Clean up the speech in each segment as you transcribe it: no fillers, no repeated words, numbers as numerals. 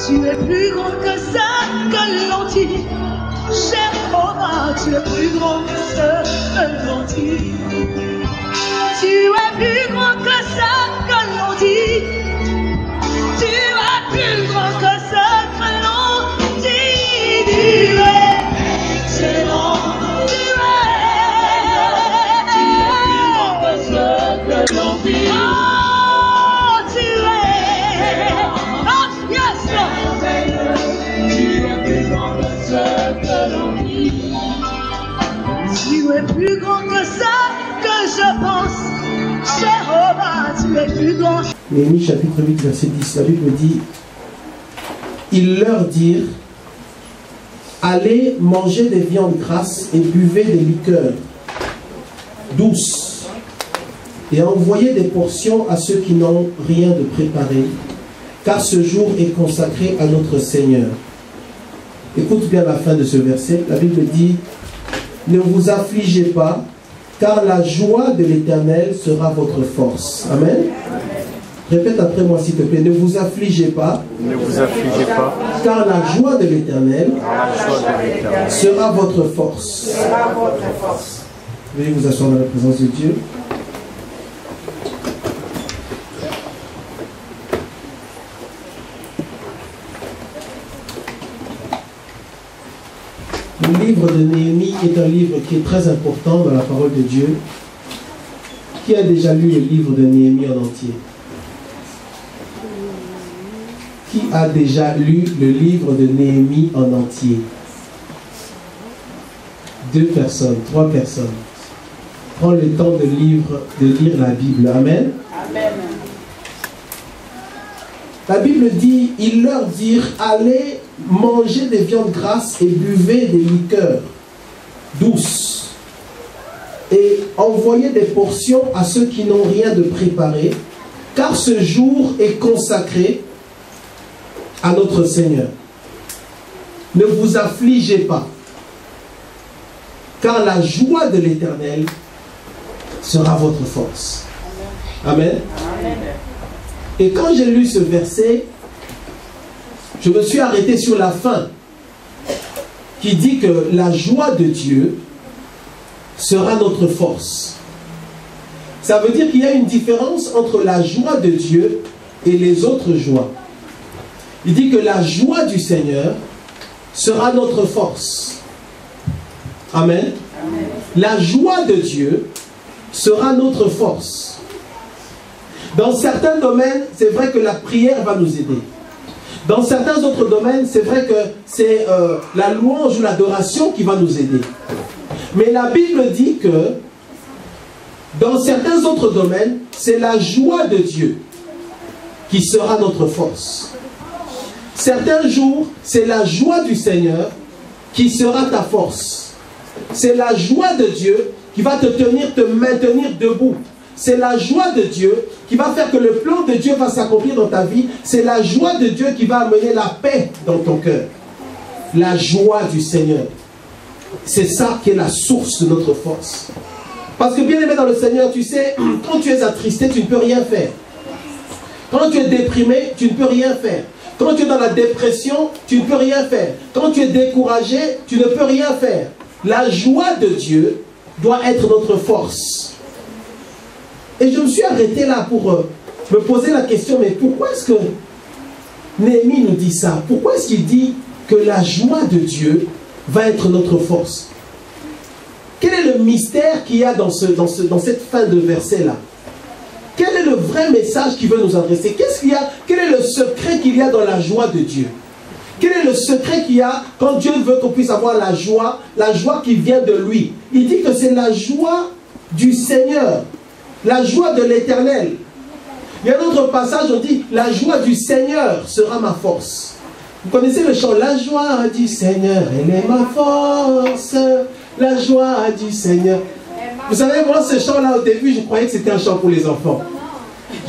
Tu es plus grand que ça que l'on dit. Jéhovah, tu es plus grand que ça que l'on dit. Tu es plus grand que ça que l'on dit. Tu es plus grand que ça que l'on dit. Tu es excellent. Tu es plus grand que ça que l'on dit. Oh, tu es. Oh, yes, Lord. Tu es plus grand que ça que l'on dit. Tu es plus grand que ça que je pense. Jéhovah, tu es plus grand. Néhémie chapitre 8 verset 10, la Bible dit: ils leur dirent, allez manger des viandes grasses et buvez des liqueurs douces et envoyez des portions à ceux qui n'ont rien de préparé, car ce jour est consacré à notre Seigneur. Écoute bien la fin de ce verset. La Bible dit: ne vous affligez pas, car la joie de l'Éternel sera votre force. Amen. Répète après moi s'il te plaît. Ne vous affligez pas. Ne vous affligez pas. Car la joie de l'Éternel sera votre force. Veuillez vous asseoir dans la présence de Dieu. Le livre de Néhémie est un livre qui est très important dans la parole de Dieu. Qui a déjà lu le livre de Néhémie en entier? Qui a déjà lu le livre de Néhémie en entier? 2 personnes, 3 personnes. Prends le temps de lire la Bible. Amen. Amen. La Bible dit, ils leur dirent, allez manger des viandes grasses et buvez des liqueurs douces et envoyez des portions à ceux qui n'ont rien de préparé, car ce jour est consacré à notre Seigneur. Ne vous affligez pas, car la joie de l'Éternel sera votre force. Amen. Amen. Et quand j'ai lu ce verset, je me suis arrêté sur la fin, qui dit que la joie de Dieu sera notre force. Ça veut dire qu'il y a une différence entre la joie de Dieu et les autres joies. Il dit que la joie du Seigneur sera notre force. Amen. Amen. La joie de Dieu sera notre force. Dans certains domaines, c'est vrai que la prière va nous aider. Dans certains autres domaines, c'est vrai que c'est la louange ou l'adoration qui va nous aider. Mais la Bible dit que dans certains autres domaines, c'est la joie de Dieu qui sera notre force. Certains jours, c'est la joie du Seigneur qui sera ta force. C'est la joie de Dieu qui va te maintenir debout. C'est la joie de Dieu qui va faire que le plan de Dieu va s'accomplir dans ta vie. C'est la joie de Dieu qui va amener la paix dans ton cœur. La joie du Seigneur. C'est ça qui est la source de notre force. Parce que bien aimé dans le Seigneur, tu sais, quand tu es attristé, tu ne peux rien faire. Quand tu es déprimé, tu ne peux rien faire. Quand tu es dans la dépression, tu ne peux rien faire. Quand tu es découragé, tu ne peux rien faire. La joie de Dieu doit être notre force. Et je me suis arrêté là pour me poser la question, mais pourquoi est-ce que Néhémie nous dit ça? Pourquoi est-ce qu'il dit que la joie de Dieu va être notre force? Quel est le mystère qu'il y a dans cette fin de verset-là? Quel est le vrai message qu'il veut nous adresser? Qu'est-ce qu'il y a? Quel est le secret qu'il y a dans la joie de Dieu? Quel est le secret qu'il y a quand Dieu veut qu'on puisse avoir la joie qui vient de lui? Il dit que c'est la joie du Seigneur. La joie de l'Éternel. Il y a un autre passage, on dit, la joie du Seigneur sera ma force. Vous connaissez le chant, la joie du Seigneur, elle est ma force. La joie du Seigneur. Vous savez, moi, ce chant-là, au début, je croyais que c'était un chant pour les enfants.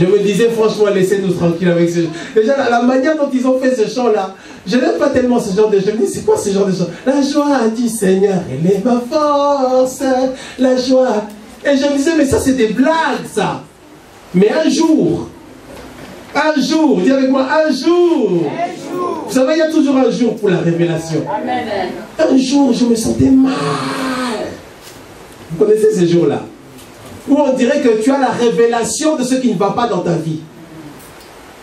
Je me disais, franchement, laissez-nous tranquilles avec ce chant. Déjà, la manière dont ils ont fait ce chant-là, je n'aime pas tellement ce genre de chant. Je me dis, c'est quoi ce genre de chant? La joie du Seigneur, elle est ma force. La joie. Et je me disais, mais ça c'est des blagues ça. Mais un jour, dis avec moi, un jour, Vous savez, il y a toujours un jour pour la révélation. Amen. Un jour, je me sentais mal. Vous connaissez ces jours-là? Où on dirait que tu as la révélation de ce qui ne va pas dans ta vie.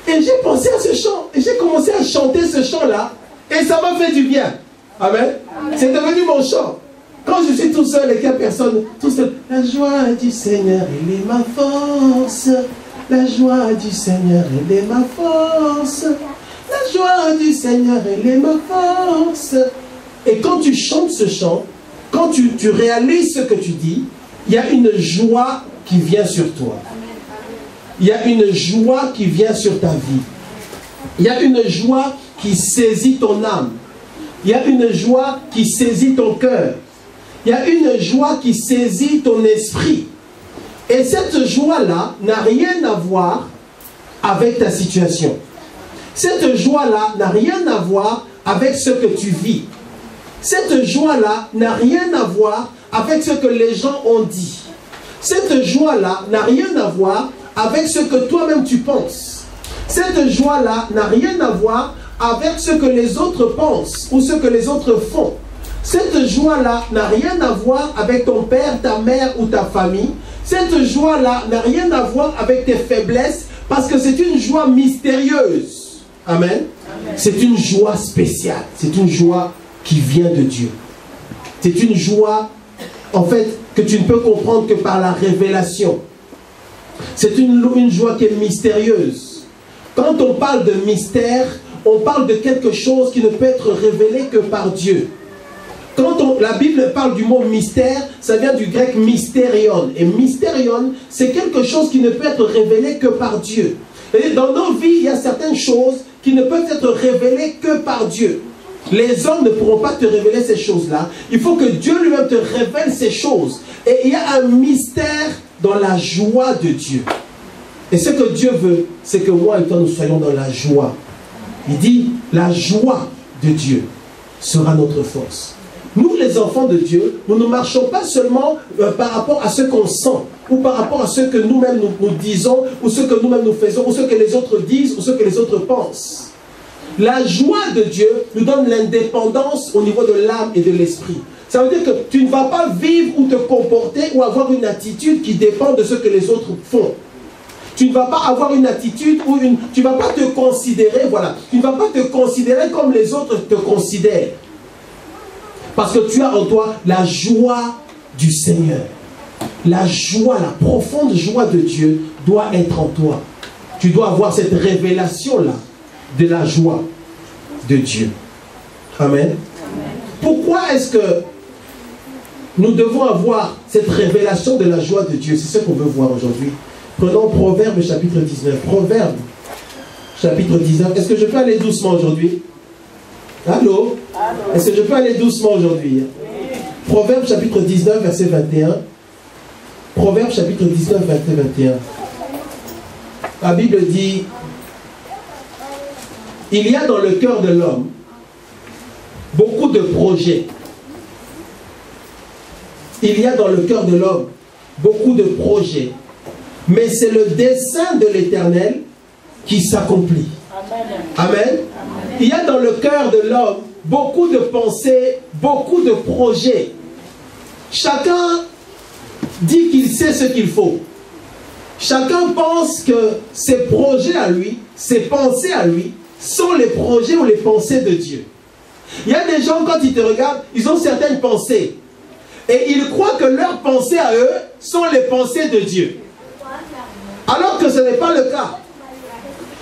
Et j'ai pensé à ce chant. Et j'ai commencé à chanter ce chant-là. Et ça m'a fait du bien. Amen. C'est devenu mon chant. Quand je suis tout seul et qu'il n'y a personne, tout seul. La joie du Seigneur, elle est ma force. La joie du Seigneur, elle est ma force. La joie du Seigneur, elle est ma force. Et quand tu chantes ce chant, quand tu réalises ce que tu dis, il y a une joie qui vient sur toi. Il y a une joie qui vient sur ta vie. Il y a une joie qui saisit ton âme. Il y a une joie qui saisit ton cœur. Il y a une joie qui saisit ton esprit. Et cette joie-là n'a rien à voir avec ta situation. Cette joie-là n'a rien à voir avec ce que tu vis. Cette joie-là n'a rien à voir avec ce que les gens ont dit. Cette joie-là n'a rien à voir avec ce que toi-même tu penses. Cette joie-là n'a rien à voir avec ce que les autres pensent ou ce que les autres font. Cette joie-là n'a rien à voir avec ton père, ta mère ou ta famille. Cette joie-là n'a rien à voir avec tes faiblesses parce que c'est une joie mystérieuse. Amen. C'est une joie spéciale. C'est une joie qui vient de Dieu. C'est une joie, en fait, que tu ne peux comprendre que par la révélation. C'est une joie qui est mystérieuse. Quand on parle de mystère, on parle de quelque chose qui ne peut être révélé que par Dieu. Quand la Bible parle du mot mystère, ça vient du grec mystérion. Et mystérion, c'est quelque chose qui ne peut être révélé que par Dieu. Et dans nos vies, il y a certaines choses qui ne peuvent être révélées que par Dieu. Les hommes ne pourront pas te révéler ces choses-là. Il faut que Dieu lui-même te révèle ces choses. Et il y a un mystère dans la joie de Dieu. Et ce que Dieu veut, c'est que moi et toi, nous soyons dans la joie. Il dit, la joie de Dieu sera notre force. Nous, les enfants de Dieu, nous ne marchons pas seulement par rapport à ce qu'on sent, ou par rapport à ce que nous-mêmes nous disons, ou ce que nous-mêmes nous faisons, ou ce que les autres disent, ou ce que les autres pensent. La joie de Dieu nous donne l'indépendance au niveau de l'âme et de l'esprit. Ça veut dire que tu ne vas pas vivre ou te comporter ou avoir une attitude qui dépend de ce que les autres font. Tu ne vas pas avoir une attitude ou tu ne vas pas te considérer, voilà. Tu ne vas pas te considérer comme les autres te considèrent. Parce que tu as en toi la joie du Seigneur. La joie, la profonde joie de Dieu doit être en toi. Tu dois avoir cette révélation-là de la joie de Dieu. Amen. Pourquoi est-ce que nous devons avoir cette révélation de la joie de Dieu? C'est ce qu'on veut voir aujourd'hui. Prenons Proverbe chapitre 19. Proverbe chapitre 19. Est-ce que je peux aller doucement aujourd'hui? Allô? Est-ce que je peux aller doucement aujourd'hui? Oui. Proverbe chapitre 19, verset 21. Proverbe chapitre 19, verset 21. La Bible dit, il y a dans le cœur de l'homme beaucoup de projets. Il y a dans le cœur de l'homme beaucoup de projets. Mais c'est le dessein de l'Éternel qui s'accomplit. Amen. Amen. Il y a dans le cœur de l'homme beaucoup de pensées, beaucoup de projets. Chacun dit qu'il sait ce qu'il faut. Chacun pense que ses projets à lui, ses pensées à lui, sont les projets ou les pensées de Dieu. Il y a des gens, quand ils te regardent, ils ont certaines pensées. Et ils croient que leurs pensées à eux sont les pensées de Dieu. Alors que ce n'est pas le cas.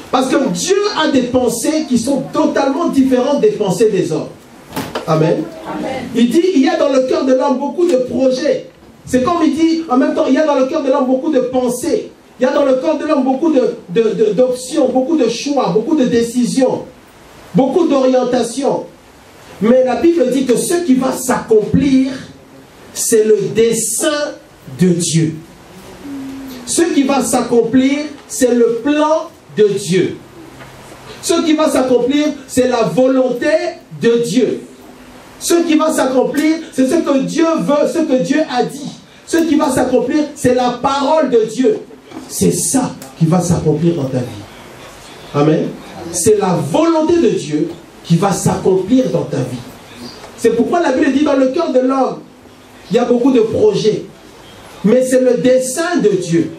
Parce que Dieu a des pensées qui sont totalement différentes des pensées des hommes. Amen. Amen. Il dit, il y a dans le cœur de l'homme beaucoup de projets. C'est comme il dit, en même temps, il y a dans le cœur de l'homme beaucoup de pensées. Il y a dans le cœur de l'homme beaucoup d'options, beaucoup de choix, beaucoup de décisions, beaucoup d'orientations. Mais la Bible dit que ce qui va s'accomplir, c'est le dessein de Dieu. Ce qui va s'accomplir, c'est le plan de Dieu. Ce qui va s'accomplir, c'est la volonté de Dieu. Ce qui va s'accomplir, c'est ce que Dieu veut, ce que Dieu a dit. Ce qui va s'accomplir, c'est la parole de Dieu. C'est ça qui va s'accomplir dans ta vie. Amen. C'est la volonté de Dieu qui va s'accomplir dans ta vie. C'est pourquoi la Bible dit dans le cœur de l'homme, il y a beaucoup de projets. Mais c'est le dessein de Dieu.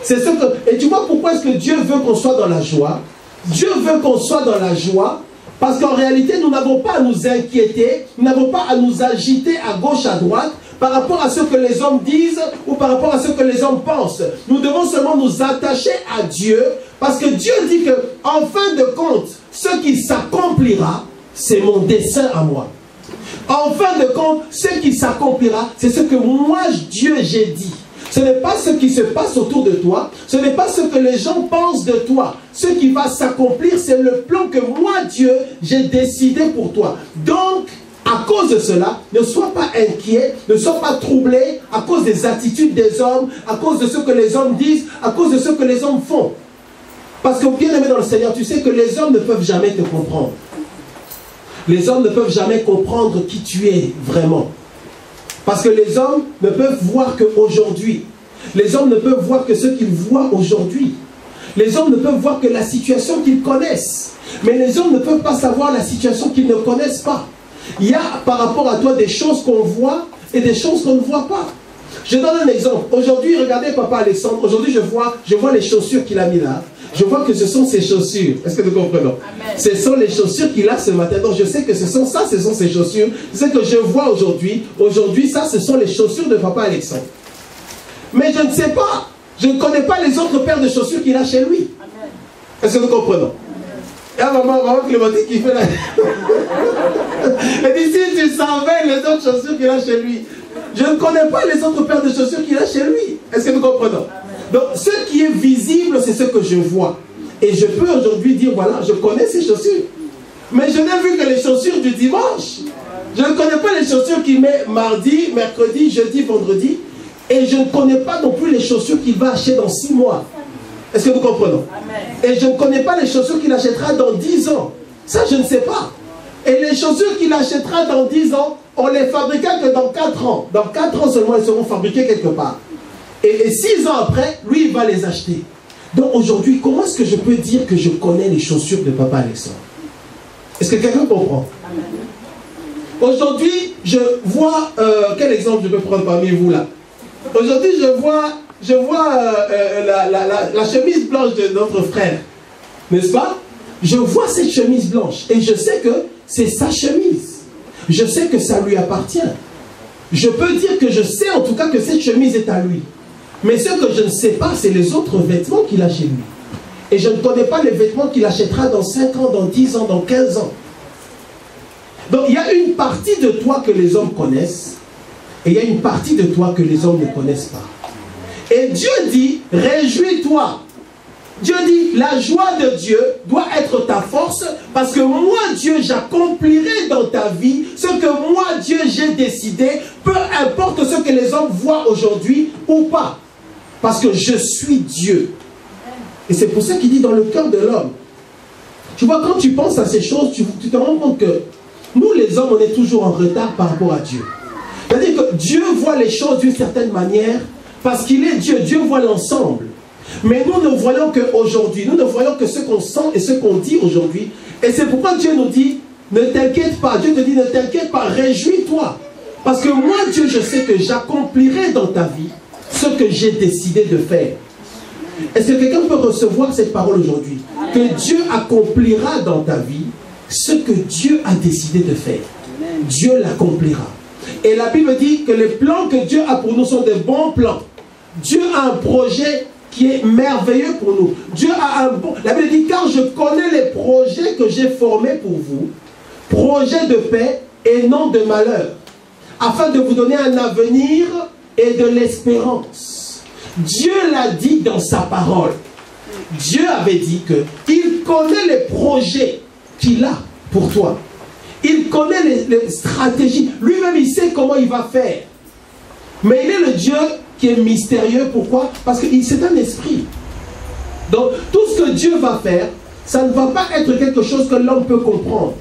C'est ce que, et tu vois pourquoi est-ce que Dieu veut qu'on soit dans la joie? Dieu veut qu'on soit dans la joie parce qu'en réalité, nous n'avons pas à nous inquiéter, nous n'avons pas à nous agiter à gauche, à droite, par rapport à ce que les hommes disent ou par rapport à ce que les hommes pensent. Nous devons seulement nous attacher à Dieu parce que Dieu dit que, en fin de compte, ce qui s'accomplira, c'est mon dessein à moi. En fin de compte, ce qui s'accomplira, c'est ce que moi, Dieu, j'ai dit. Ce n'est pas ce qui se passe autour de toi, ce n'est pas ce que les gens pensent de toi. Ce qui va s'accomplir, c'est le plan que moi, Dieu, j'ai décidé pour toi. Donc, à cause de cela, ne sois pas inquiet, ne sois pas troublé à cause des attitudes des hommes, à cause de ce que les hommes disent, à cause de ce que les hommes font. Parce que bien aimé dans le Seigneur, tu sais que les hommes ne peuvent jamais te comprendre. Les hommes ne peuvent jamais comprendre qui tu es vraiment. Parce que les hommes ne peuvent voir qu'aujourd'hui. Les hommes ne peuvent voir que ce qu'ils voient aujourd'hui. Les hommes ne peuvent voir que la situation qu'ils connaissent. Mais les hommes ne peuvent pas savoir la situation qu'ils ne connaissent pas. Il y a par rapport à toi des choses qu'on voit et des choses qu'on ne voit pas. Je donne un exemple. Aujourd'hui, regardez Papa Alexandre. Aujourd'hui, je vois les chaussures qu'il a mis là. Je vois que ce sont ses chaussures. Est-ce que nous comprenons? Amen. Ce sont les chaussures qu'il a ce matin. Donc je sais que ce sont ses chaussures. C'est ce que je vois aujourd'hui. Aujourd'hui, ça, ce sont les chaussures de Papa Alexandre. Mais je ne sais pas. Je ne connais pas les autres paires de chaussures qu'il a chez lui. Est-ce que nous comprenons? Et là, maman Clémentine qui fait la... Elle dit, si tu savais les autres chaussures qu'il a chez lui. Je ne connais pas les autres paires de chaussures qu'il a chez lui. Est-ce que nous comprenons? Donc, ce qui est visible, c'est ce que je vois. Et je peux aujourd'hui dire, voilà, je connais ces chaussures. Mais je n'ai vu que les chaussures du dimanche. Je ne connais pas les chaussures qu'il met mardi, mercredi, jeudi, vendredi. Et je ne connais pas non plus les chaussures qu'il va acheter dans 6 mois. Est-ce que nous comprenons? Amen. Et je ne connais pas les chaussures qu'il achètera dans 10 ans. Ça, je ne sais pas. Et les chaussures qu'il achètera dans 10 ans, on les fabriquera que dans 4 ans. Dans 4 ans seulement, elles seront fabriquées quelque part. Et 6 ans après, lui, il va les acheter. Donc aujourd'hui, comment est-ce que je peux dire que je connais les chaussures de Papa Alexandre? Est-ce que quelqu'un comprend? Aujourd'hui, je vois... quel exemple je peux prendre parmi vous là? Aujourd'hui, je vois la chemise blanche de notre frère. N'est-ce pas? Je vois cette chemise blanche. Et je sais que c'est sa chemise. Je sais que ça lui appartient. Je peux dire que je sais en tout cas que cette chemise est à lui. Mais ce que je ne sais pas, c'est les autres vêtements qu'il a chez lui. Et je ne connais pas les vêtements qu'il achètera dans 5 ans, dans 10 ans, dans 15 ans. Donc il y a une partie de toi que les hommes connaissent. Et il y a une partie de toi que les hommes ne connaissent pas. Et Dieu dit, réjouis-toi. Dieu dit, la joie de Dieu doit être ta force. Parce que moi, Dieu, j'accomplirai dans ta vie ce que moi, Dieu, j'ai décidé. Peu importe ce que les hommes voient aujourd'hui ou pas. Parce que je suis Dieu. Et c'est pour ça qu'il dit dans le cœur de l'homme. Tu vois, quand tu penses à ces choses, tu te rends compte que nous, les hommes, on est toujours en retard par rapport à Dieu. C'est-à-dire que Dieu voit les choses d'une certaine manière parce qu'il est Dieu. Dieu voit l'ensemble. Mais nous ne voyons qu'aujourd'hui. Nous ne voyons que ce qu'on sent et ce qu'on dit aujourd'hui. Et c'est pourquoi Dieu nous dit, ne t'inquiète pas. Dieu te dit, ne t'inquiète pas, réjouis-toi. Parce que moi, Dieu, je sais que j'accomplirai dans ta vie ce que j'ai décidé de faire. Est-ce que quelqu'un peut recevoir cette parole aujourd'hui? Que Dieu accomplira dans ta vie ce que Dieu a décidé de faire. Dieu l'accomplira. Et la Bible dit que les plans que Dieu a pour nous sont des bons plans. Dieu a un projet qui est merveilleux pour nous. Dieu a un bon... La Bible dit, car je connais les projets que j'ai formés pour vous, projets de paix et non de malheur, afin de vous donner un avenir et de l'espérance. Dieu l'a dit dans sa parole. Dieu avait dit qu'il connaît les projets qu'il a pour toi. Il connaît les stratégies. Lui-même, il sait comment il va faire. Mais il est le Dieu qui est mystérieux. Pourquoi? Parce que c'est un esprit. Donc, tout ce que Dieu va faire, ça ne va pas être quelque chose que l'homme peut comprendre.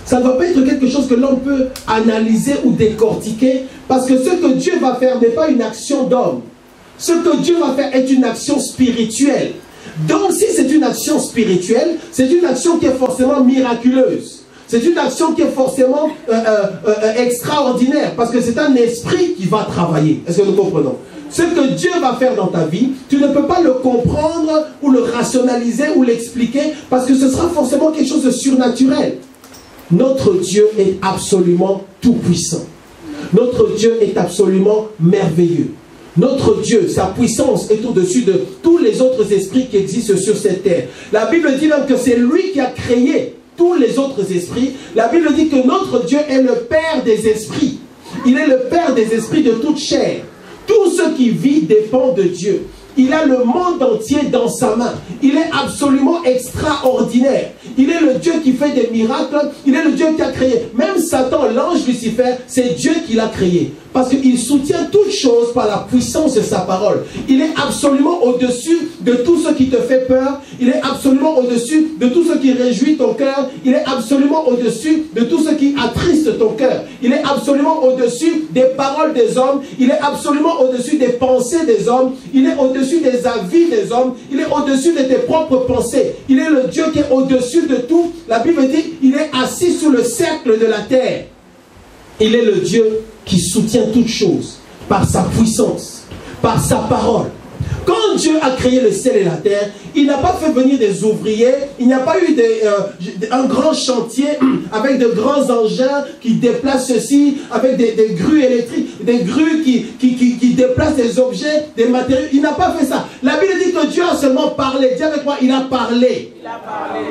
Ça ne va pas être quelque chose que l'homme peut analyser ou décortiquer. Parce que ce que Dieu va faire n'est pas une action d'homme. Ce que Dieu va faire est une action spirituelle. Donc, si c'est une action spirituelle, c'est une action qui est forcément miraculeuse. C'est une action qui est forcément extraordinaire, parce que c'est un esprit qui va travailler. Est-ce que nous comprenons? Ce que Dieu va faire dans ta vie, tu ne peux pas le comprendre ou le rationaliser ou l'expliquer, parce que ce sera forcément quelque chose de surnaturel. Notre Dieu est absolument tout-puissant. Notre Dieu est absolument merveilleux. Notre Dieu, sa puissance est au-dessus de tous les autres esprits qui existent sur cette terre. La Bible dit même que c'est lui qui a créé tous les autres esprits. La Bible dit que notre Dieu est le Père des esprits. Il est le Père des esprits de toute chair. Tout ce qui vit dépend de Dieu. Il a le monde entier dans sa main. Il est absolument extraordinaire. Il est le Dieu qui fait des miracles. Il est le Dieu qui a créé. Même Satan, l'ange Lucifer, c'est Dieu qui l'a créé. Parce qu'il soutient toutes choses par la puissance de sa parole. Il est absolument au-dessus de tout ce qui te fait peur. Il est absolument au-dessus de tout ce qui réjouit ton cœur. Il est absolument au-dessus de tout ce qui attriste ton cœur. Il est absolument au-dessus des paroles des hommes. Il est absolument au-dessus des pensées des hommes. Il est au-dessus des avis des hommes. Il est au-dessus de tes propres pensées. Il est le Dieu qui est au-dessus de tout. La Bible dit, il est assis sur le cercle de la terre. Il est le Dieu qui soutient toutes choses par sa puissance, par sa parole. Quand Dieu a créé le ciel et la terre, il n'a pas fait venir des ouvriers, il n'y a pas eu un grand chantier avec de grands engins qui déplacent ceci, avec des grues électriques, des grues qui déplacent des objets, des matériaux. Il n'a pas fait ça. La Bible dit que Dieu a seulement parlé. Dis avec moi, il a parlé.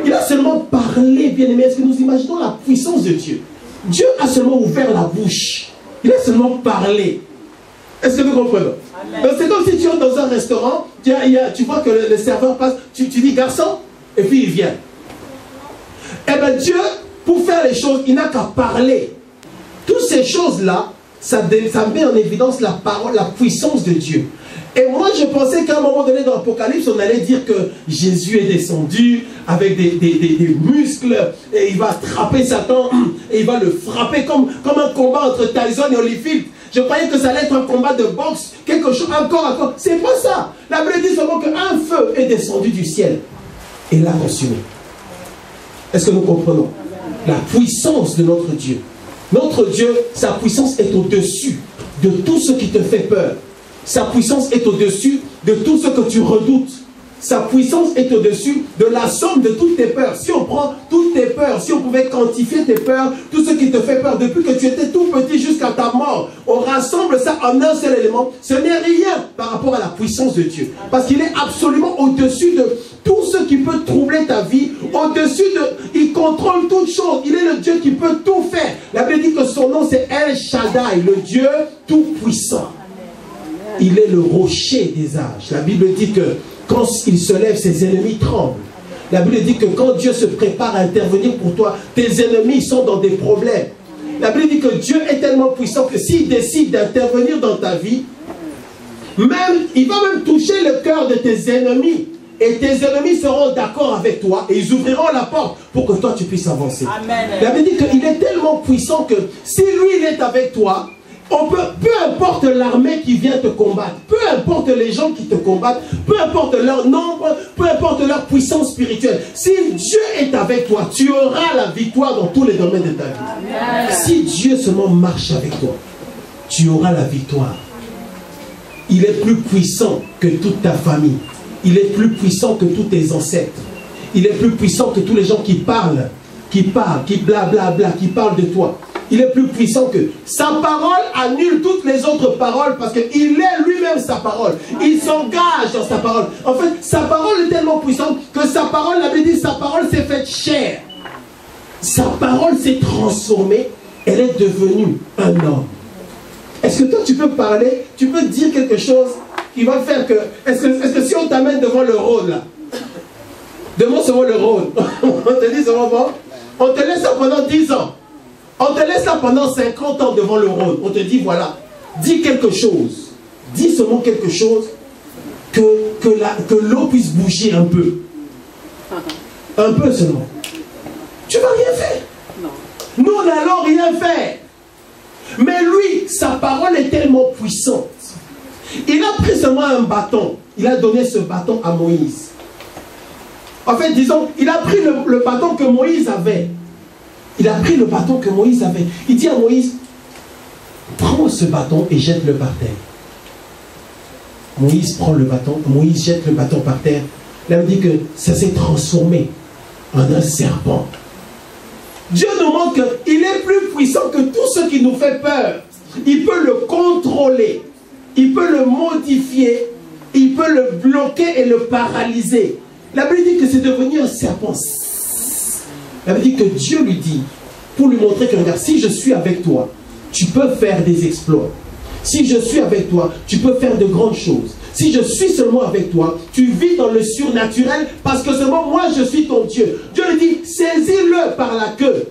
Il a seulement parlé, bien aimé. Est-ce que nous imaginons la puissance de Dieu? Dieu a seulement ouvert la bouche. Il a seulement parlé. Est-ce que nous comprenons? C'est comme si tu es dans un restaurant, tu vois que le serveur passe, tu dis garçon, et puis il vient. Eh bien Dieu, pour faire les choses, il n'a qu'à parler. Toutes ces choses-là, ça met en évidence la parole, la puissance de Dieu. Et moi, je pensais qu'à un moment donné dans l'Apocalypse, on allait dire que Jésus est descendu avec des muscles et il va attraper Satan et il va le frapper comme un combat entre Tyson et Holyfield. Je croyais que ça allait être un combat de boxe, quelque chose encore. C'est pas ça. La Bible dit seulement qu'un feu est descendu du ciel et l'a consumé. Est-ce que nous comprenons? La puissance de notre Dieu. Notre Dieu, sa puissance est au-dessus de tout ce qui te fait peur. Sa puissance est au-dessus de tout ce que tu redoutes. Sa puissance est au-dessus de la somme de toutes tes peurs. Si on prend toutes tes peurs, si on pouvait quantifier tes peurs, tout ce qui te fait peur depuis que tu étais tout petit jusqu'à ta mort, on rassemble ça en un seul élément. Ce n'est rien par rapport à la puissance de Dieu. Parce qu'il est absolument au-dessus de tout ce qui peut troubler ta vie. Au-dessus de... Il contrôle toutes choses. Il est le Dieu qui peut tout faire. La Bible dit que son nom c'est El Shaddai, le Dieu tout-puissant. Il est le rocher des âges. La Bible dit que quand il se lève, ses ennemis tremblent. La Bible dit que quand Dieu se prépare à intervenir pour toi, tes ennemis sont dans des problèmes. La Bible dit que Dieu est tellement puissant que s'il décide d'intervenir dans ta vie, il va même toucher le cœur de tes ennemis. Et tes ennemis seront d'accord avec toi et ils ouvriront la porte pour que toi tu puisses avancer. Amen. La Bible dit qu'il est tellement puissant que si lui il est avec toi, peu importe l'armée qui vient te combattre, peu importe les gens qui te combattent, peu importe leur nombre, peu importe leur puissance spirituelle, si Dieu est avec toi, tu auras la victoire dans tous les domaines de ta vie. Amen. Si Dieu seulement marche avec toi, tu auras la victoire. Il est plus puissant que toute ta famille. Il est plus puissant que tous tes ancêtres. Il est plus puissant que tous les gens qui parlent, qui blablabla, qui parlent de toi. Il est plus puissant que sa parole annule toutes les autres paroles parce qu'il est lui-même sa parole. Il s'engage dans sa parole. En fait, sa parole est tellement puissante que sa parole, la Bible dit, sa parole s'est faite chair. Sa parole s'est transformée. Elle est devenue un homme. Est-ce que toi, tu peux parler, tu peux dire quelque chose qui va faire que... Est-ce que si on t'amène devant le Rhône, là, devant le Rhône, on te dit seulement, bon, on te laisse ça pendant 10 ans. On te laisse là pendant 50 ans devant le Rhône. On te dit, voilà, dis quelque chose. Dis seulement quelque chose que l'eau puisse bouger un peu. Un peu seulement. Tu ne vas rien faire. Non. Nous, on n'allons rien faire. Mais lui, sa parole est tellement puissante. Il a pris seulement un bâton. Il a donné ce bâton à Moïse. En fait, disons, il a pris le bâton que Moïse avait. Il a pris le bâton que Moïse avait. Il dit à Moïse, prends ce bâton et jette-le par terre. Moïse prend le bâton, Moïse jette le bâton par terre. Là, il dit que ça s'est transformé en un serpent. Dieu nous montre qu'il est plus puissant que tout ce qui nous fait peur. Il peut le contrôler, il peut le modifier, il peut le bloquer et le paralyser. La Bible dit que c'est devenu un serpent. La Bible dit que Dieu lui dit, pour lui montrer que regarde, si je suis avec toi, tu peux faire des exploits. Si je suis avec toi, tu peux faire de grandes choses. Si je suis seulement avec toi, tu vis dans le surnaturel parce que seulement moi je suis ton Dieu. Dieu lui dit, saisis-le par la queue.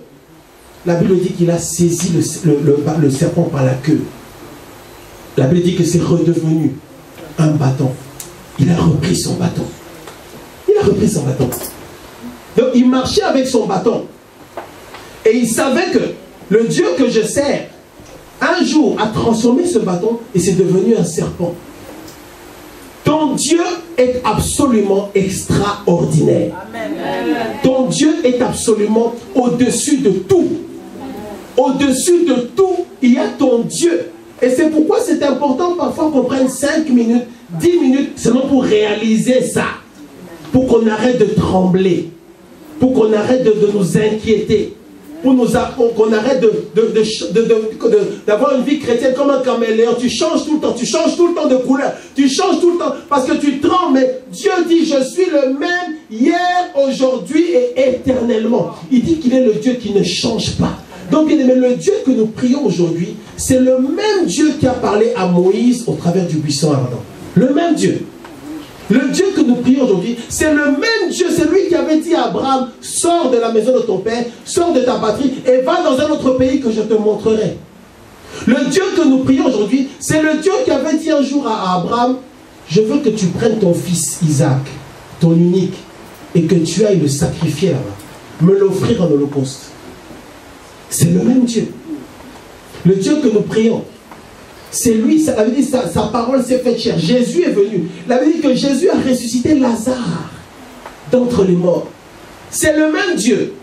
La Bible dit qu'il a saisi le serpent par la queue. La Bible dit que c'est redevenu un bâton. Il a repris son bâton. Il a repris son bâton. Donc il marchait avec son bâton. Et il savait que le Dieu que je sers, un jour a transformé ce bâton et c'est devenu un serpent. Ton Dieu est absolument extraordinaire. Amen. Ton Dieu est absolument au-dessus de tout. Au-dessus de tout, il y a ton Dieu. Et c'est pourquoi c'est important parfois qu'on prenne 5 minutes, 10 minutes, seulement pour réaliser ça. Pour qu'on arrête de trembler. Pour qu'on arrête de nous inquiéter. Pour qu'on arrête d'avoir une vie chrétienne comme un caméléon. Tu changes tout le temps, tu changes tout le temps de couleur, tu changes tout le temps parce que tu trembles. Mais Dieu dit, je suis le même hier, aujourd'hui et éternellement. Il dit qu'il est le Dieu qui ne change pas. Donc bien aimé, le Dieu que nous prions aujourd'hui, c'est le même Dieu qui a parlé à Moïse au travers du buisson ardent. Le même Dieu. Le Dieu que nous prions aujourd'hui, c'est le même Dieu, c'est lui qui avait dit à Abraham, sors de la maison de ton père, sors de ta patrie et va dans un autre pays que je te montrerai. Le Dieu que nous prions aujourd'hui, c'est le Dieu qui avait dit un jour à Abraham, je veux que tu prennes ton fils Isaac, ton unique, et que tu ailles le sacrifier là-bas, me l'offrir en holocauste. C'est le même Dieu. Le Dieu que nous prions. C'est lui, ça veut dire sa parole s'est faite chair. Jésus est venu. Ça veut dire que Jésus a ressuscité Lazare d'entre les morts. C'est le même Dieu.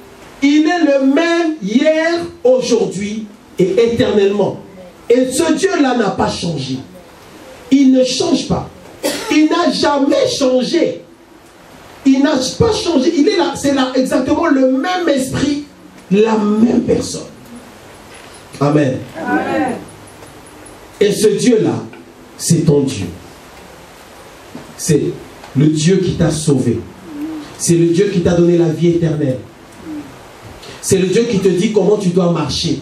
Il est le même hier, aujourd'hui et éternellement. Et ce Dieu-là n'a pas changé. Il ne change pas. Il n'a jamais changé. Il n'a pas changé. Il est là, c'est là exactement le même esprit, la même personne. Amen. Amen. Et ce Dieu-là, c'est ton Dieu. C'est le Dieu qui t'a sauvé. C'est le Dieu qui t'a donné la vie éternelle. C'est le Dieu qui te dit comment tu dois marcher.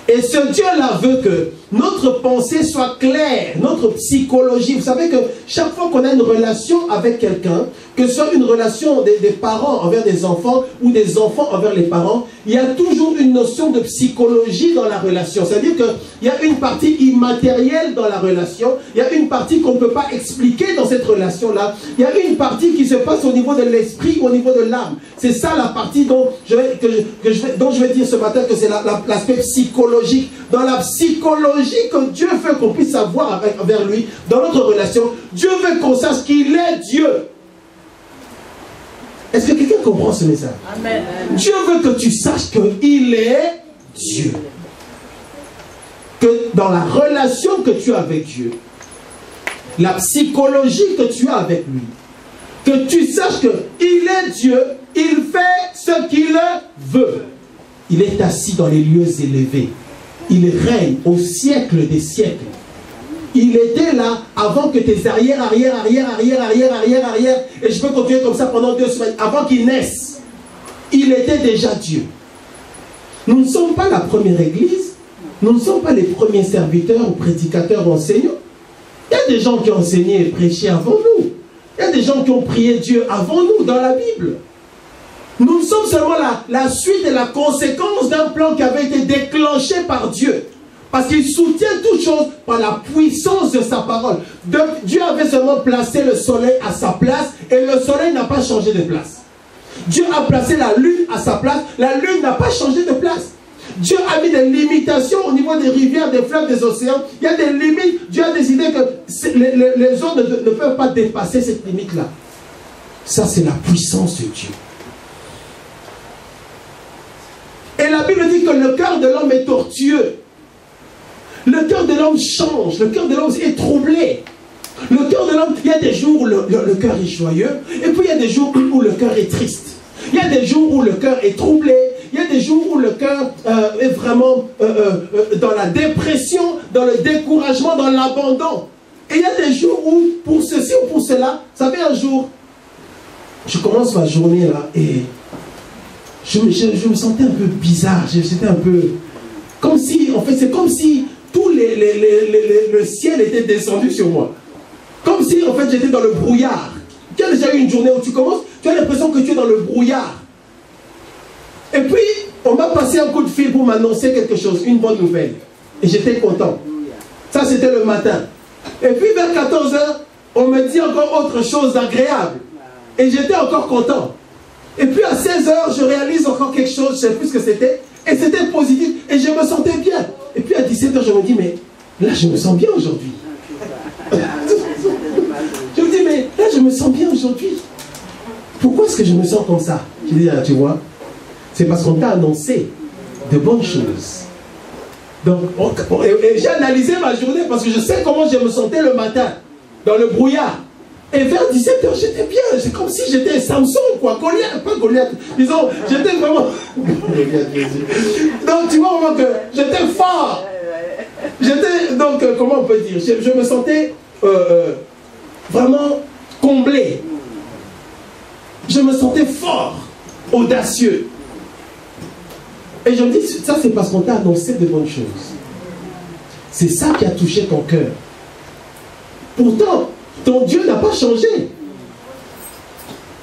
Et ce Dieu-là veut que notre pensée soit claire, notre psychologie. Vous savez que chaque fois qu'on a une relation avec quelqu'un, que ce soit une relation des parents envers des enfants ou des enfants envers les parents, il y a toujours une notion de psychologie dans la relation. C'est-à-dire qu'il y a une partie immatérielle dans la relation, il y a une partie qu'on ne peut pas expliquer dans cette relation-là, il y a une partie qui se passe au niveau de l'esprit, au niveau de l'âme. C'est ça la partie dont je vais dire ce matin que c'est l'aspect psychologique. Dans la psychologie que Dieu veut qu'on puisse avoir envers lui, dans notre relation, Dieu veut qu'on sache qu'il est Dieu. Est-ce que quelqu'un comprend ce message? Amen. Dieu veut que tu saches qu'il est Dieu. Que dans la relation que tu as avec Dieu, la psychologie que tu as avec lui, que tu saches qu'il est Dieu, il fait ce qu'il veut. Il est assis dans les lieux élevés. Il règne au siècle des siècles. Il était là avant que tes arrière, et je peux continuer comme ça pendant 2 semaines, avant qu'il naisse. Il était déjà Dieu. Nous ne sommes pas la première église, nous ne sommes pas les premiers serviteurs ou prédicateurs ou enseignants. Il y a des gens qui ont enseigné et prêché avant nous. Il y a des gens qui ont prié Dieu avant nous dans la Bible. Nous sommes seulement la suite et la conséquence d'un plan qui avait été déclenché par Dieu. Parce qu'il soutient toutes choses par la puissance de sa parole. Dieu avait seulement placé le soleil à sa place et le soleil n'a pas changé de place. Dieu a placé la lune à sa place, la lune n'a pas changé de place. Dieu a mis des limitations au niveau des rivières, des fleuves, des océans. Il y a des limites. Dieu a décidé que les eaux ne peuvent pas dépasser cette limite-là. Ça, c'est la puissance de Dieu. Bible dit que le cœur de l'homme est tortueux. Le cœur de l'homme change, le cœur de l'homme est troublé. Le cœur de l'homme, il y a des jours où le cœur est joyeux, et puis il y a des jours où le cœur est triste. Il y a des jours où le cœur est troublé, il y a des jours où le cœur est vraiment dans la dépression, dans le découragement, dans l'abandon. Et il y a des jours où, pour ceci ou pour cela, vous savez, un jour, je commence ma journée là, et je me sentais un peu bizarre, j'étais un peu... Comme si, en fait, c'est comme si tout le ciel était descendu sur moi. Comme si, en fait, j'étais dans le brouillard. Tu as déjà eu une journée où tu commences, tu as l'impression que tu es dans le brouillard. Et puis, on m'a passé un coup de fil pour m'annoncer quelque chose, une bonne nouvelle. Et j'étais content. Ça, c'était le matin. Et puis, vers 14 h, on me dit encore autre chose d'agréable. Et j'étais encore content. Et puis, à 16 h, je réalise encore quelque chose, je ne sais plus ce que c'était. Et c'était positif. Et je me sentais bien. Et puis, à 17 h, je me dis, mais là, je me sens bien aujourd'hui. Je me dis, mais là, je me sens bien aujourd'hui. Pourquoi est-ce que je me sens comme ça? Je dis, ah, tu vois, c'est parce qu'on t'a annoncé de bonnes choses. Donc, j'ai analysé ma journée parce que je sais comment je me sentais le matin, dans le brouillard. Et vers 17 h, j'étais bien. C'est comme si j'étais Samson, quoi. Goliath, pas Goliath. Disons, j'étais vraiment... Donc, tu vois vraiment que j'étais fort. J'étais, donc, comment on peut dire? Je me sentais vraiment comblé. Je me sentais fort, audacieux. Et je me dis, ça c'est parce qu'on t'a annoncé de bonnes choses. C'est ça qui a touché ton cœur. Pourtant, ton Dieu n'a pas changé.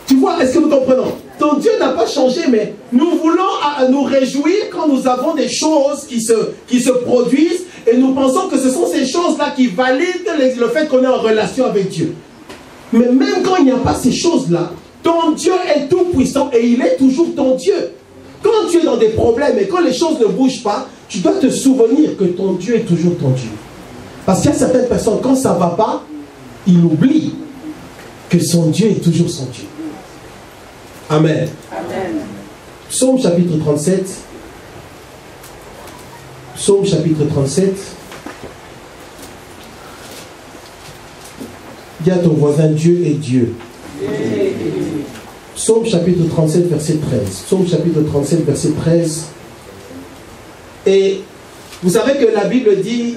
Tu vois, est-ce que nous comprenons? Ton Dieu n'a pas changé, mais nous voulons nous réjouir quand nous avons des choses qui se produisent et nous pensons que ce sont ces choses-là qui valident le fait qu'on est en relation avec Dieu. Mais même quand il n'y a pas ces choses-là, ton Dieu est tout puissant et il est toujours ton Dieu. Quand tu es dans des problèmes et quand les choses ne bougent pas, tu dois te souvenir que ton Dieu est toujours ton Dieu. Parce qu'il y a certaines personnes, quand ça ne va pas, ils oublient que son Dieu est toujours son Dieu. Amen. Amen. Psaume chapitre 37. Psaume chapitre 37. Dis à ton voisin, Dieu est Dieu. Psaume chapitre 37, verset 13. Psaume chapitre 37, verset 13. Et vous savez que la Bible dit,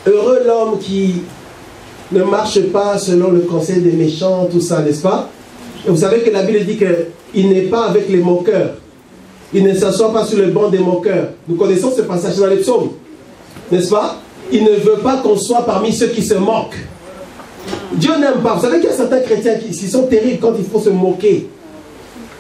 heureux l'homme qui ne marche pas selon le conseil des méchants, tout ça, n'est-ce pas? Et vous savez que la Bible dit qu'il n'est pas avec les moqueurs. Il ne s'assoit pas sur le banc des moqueurs. Nous connaissons ce passage dans les psaumes, n'est-ce pas? Il ne veut pas qu'on soit parmi ceux qui se moquent. Dieu n'aime pas. Vous savez qu'il y a certains chrétiens qui sont terribles quand il faut se moquer.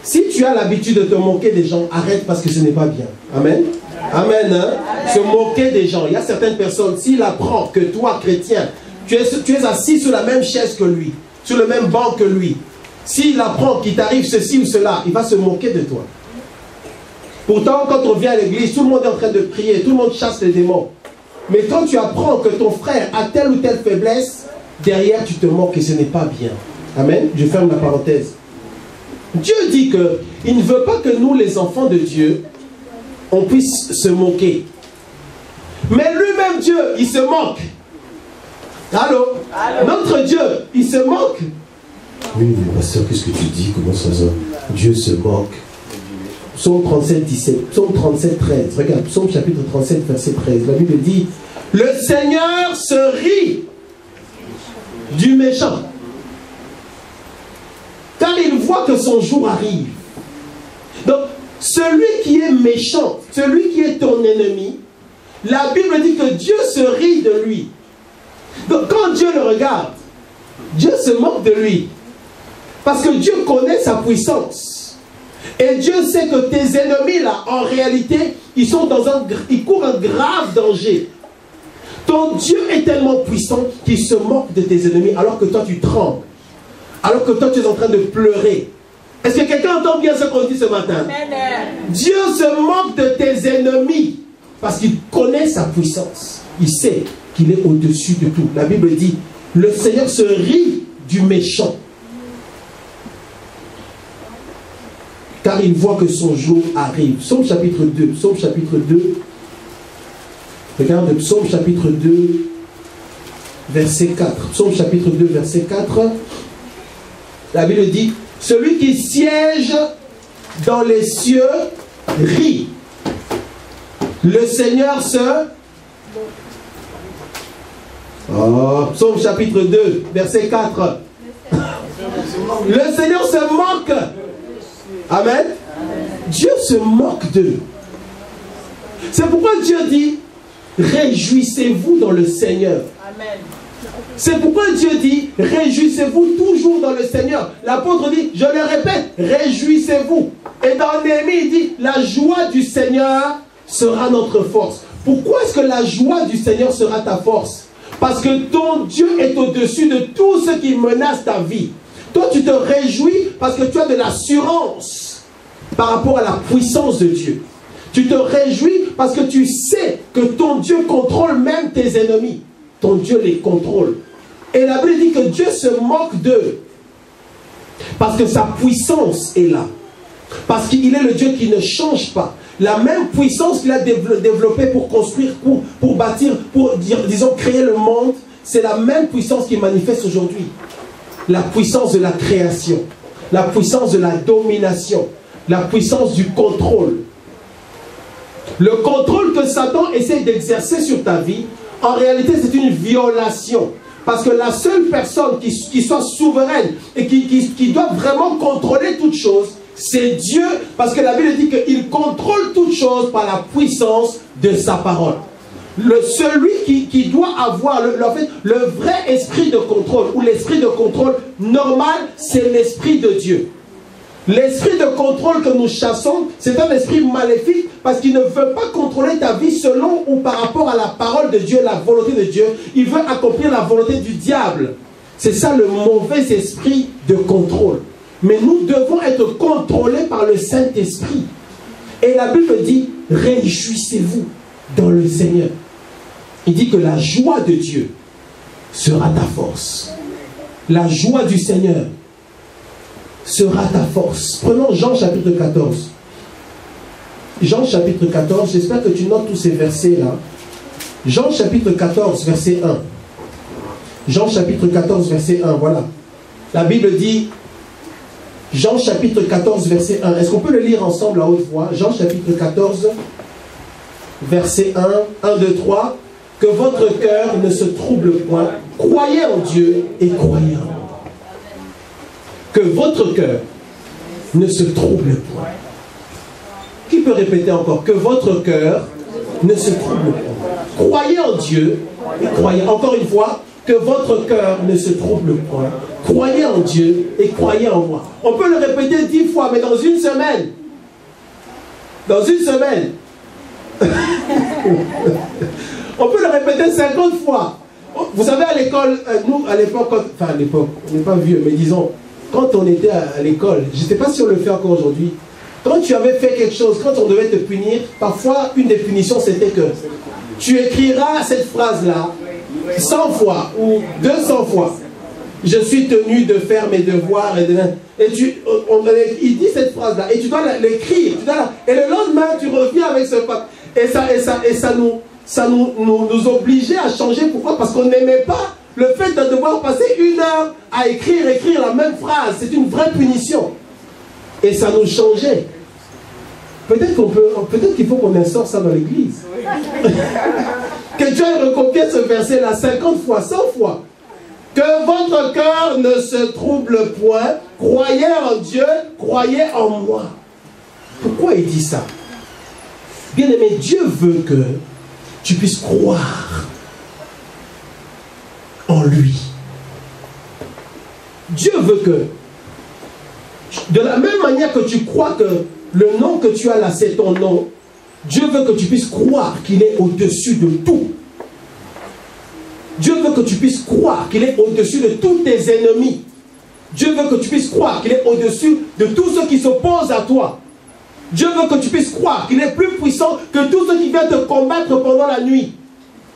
Si tu as l'habitude de te moquer des gens, arrête parce que ce n'est pas bien. Amen. Amen. Hein? Se moquer des gens. Il y a certaines personnes, s'il apprend que toi, chrétien, tu es assis sur la même chaise que lui, sur le même banc que lui, s'il apprend qu'il t'arrive ceci ou cela, il va se moquer de toi. Pourtant, quand on vient à l'église, tout le monde est en train de prier, tout le monde chasse les démons. Mais quand tu apprends que ton frère a telle ou telle faiblesse, derrière tu te moques et ce n'est pas bien. Amen. Je ferme la parenthèse. Dieu dit qu'il ne veut pas que nous, les enfants de Dieu, on puisse se moquer. Mais lui-même, Dieu, il se moque. Allô? Allô? Notre Dieu, il se moque. Oui, mais pasteur, qu'est-ce que tu dis? Comment ça? Dieu se moque. Psaume 37, 17. Psaume 37, 13. Regarde, Psaume chapitre 37, verset 13. La Bible dit, le Seigneur se rit du méchant, car il voit que son jour arrive. Donc, celui qui est méchant, celui qui est ton ennemi, la Bible dit que Dieu se rit de lui. Donc, quand Dieu le regarde, Dieu se moque de lui. Parce que Dieu connaît sa puissance. Et Dieu sait que tes ennemis, là, en réalité, ils courent un grave danger. Ton Dieu est tellement puissant qu'il se moque de tes ennemis alors que toi tu trembles. Alors que toi tu es en train de pleurer. Est-ce que quelqu'un entend bien ce qu'on dit ce matin? Amen. Dieu se moque de tes ennemis parce qu'il connaît sa puissance. Il sait qu'il est au-dessus de tout. La Bible dit, le Seigneur se rit du méchant. car il voit que son jour arrive. Psaume chapitre 2, Psaume chapitre 2. Regarde Psaume chapitre 2, verset 4. Psaume chapitre 2, verset 4. La Bible dit, celui qui siège dans les cieux rit. Le Seigneur se... Oh, Psaume chapitre 2, verset 4. Le Seigneur se moque. Amen. Dieu se moque d'eux. C'est pourquoi Dieu dit, réjouissez-vous dans le Seigneur. Amen. C'est pourquoi Dieu dit, réjouissez-vous toujours dans le Seigneur. L'apôtre dit, je le répète, réjouissez-vous. Et dans Néhémie, il dit, la joie du Seigneur sera notre force. Pourquoi est-ce que la joie du Seigneur sera ta force? Parce que ton Dieu est au-dessus de tout ce qui menace ta vie. Toi, tu te réjouis parce que tu as de l'assurance par rapport à la puissance de Dieu. Tu te réjouis parce que tu sais que ton Dieu contrôle même tes ennemis. Ton Dieu les contrôle. Et la Bible dit que Dieu se moque d'eux. Parce que sa puissance est là. Parce qu'il est le Dieu qui ne change pas. La même puissance qu'il a développée pour construire, pour bâtir, pour, disons, créer le monde, c'est la même puissance qui manifeste aujourd'hui. La puissance de la création, la puissance de la domination, la puissance du contrôle. Le contrôle que Satan essaie d'exercer sur ta vie, en réalité, c'est une violation. Parce que la seule personne qui soit souveraine et qui doit vraiment contrôler toutes choses, c'est Dieu. Parce que la Bible dit qu'il contrôle toutes choses par la puissance de sa parole. Celui qui doit avoir le vrai esprit de contrôle, ou l'esprit de contrôle normal, c'est l'esprit de Dieu. L'esprit de contrôle que nous chassons, c'est un esprit maléfique parce qu'il ne veut pas contrôler ta vie selon ou par rapport à la parole de Dieu, la volonté de Dieu. Il veut accomplir la volonté du diable. C'est ça le mauvais esprit de contrôle. Mais nous devons être contrôlés par le Saint-Esprit. Et la Bible dit, réjouissez-vous dans le Seigneur. Il dit que la joie de Dieu sera ta force. La joie du Seigneur sera ta force. Prenons Jean chapitre 14. Jean chapitre 14, j'espère que tu notes tous ces versets-là. Jean chapitre 14, verset 1. Jean chapitre 14, verset 1, voilà. La Bible dit, Jean chapitre 14, verset 1. Est-ce qu'on peut le lire ensemble à haute voix? Jean chapitre 14, verset 1, 1, 2, 3. Que votre cœur ne se trouble point. Croyez en Dieu et croyez en moi. Que votre cœur ne se trouble point. Qui peut répéter encore? Que votre cœur ne se trouble point. Croyez en Dieu et croyez. Encore une fois, que votre cœur ne se trouble point. Croyez en Dieu et croyez en moi. On peut le répéter 10 fois, mais dans une semaine. Dans une semaine. On peut le répéter 50 fois. Vous savez, à l'école, nous, à l'époque, enfin à l'époque, on n'est pas vieux, mais disons, quand on était à l'école, je ne sais pas si on le fait encore aujourd'hui, quand tu avais fait quelque chose, quand on devait te punir, parfois, une des punitions, c'était que tu écriras cette phrase-là 100 fois ou 200 fois. Je suis tenu de faire mes devoirs. Il dit cette phrase-là, et tu dois l'écrire. Et le lendemain, tu reviens avec ce papier. Et ça nous obligeait à changer. Pourquoi? Parce qu'on n'aimait pas le fait de devoir passer 1 heure à écrire la même phrase. C'est une vraie punition. Et ça nous changeait. Peut-être qu'il faut qu'on instaure ça dans l'église. Que Dieu ait recopié ce verset-là 50 fois, 100 fois. Que votre cœur ne se trouble point. Croyez en Dieu, croyez en moi. Pourquoi il dit ça? Bien aimé, Dieu veut que tu puisses croire en lui. Dieu veut que, de la même manière que tu crois que le nom que tu as là, c'est ton nom, Dieu veut que tu puisses croire qu'il est au-dessus de tout. Dieu veut que tu puisses croire qu'il est au-dessus de tous tes ennemis. Dieu veut que tu puisses croire qu'il est au-dessus de tous ceux qui s'opposent à toi. Dieu veut que tu puisses croire qu'il est plus puissant que tous ceux qui viennent te combattre pendant la nuit.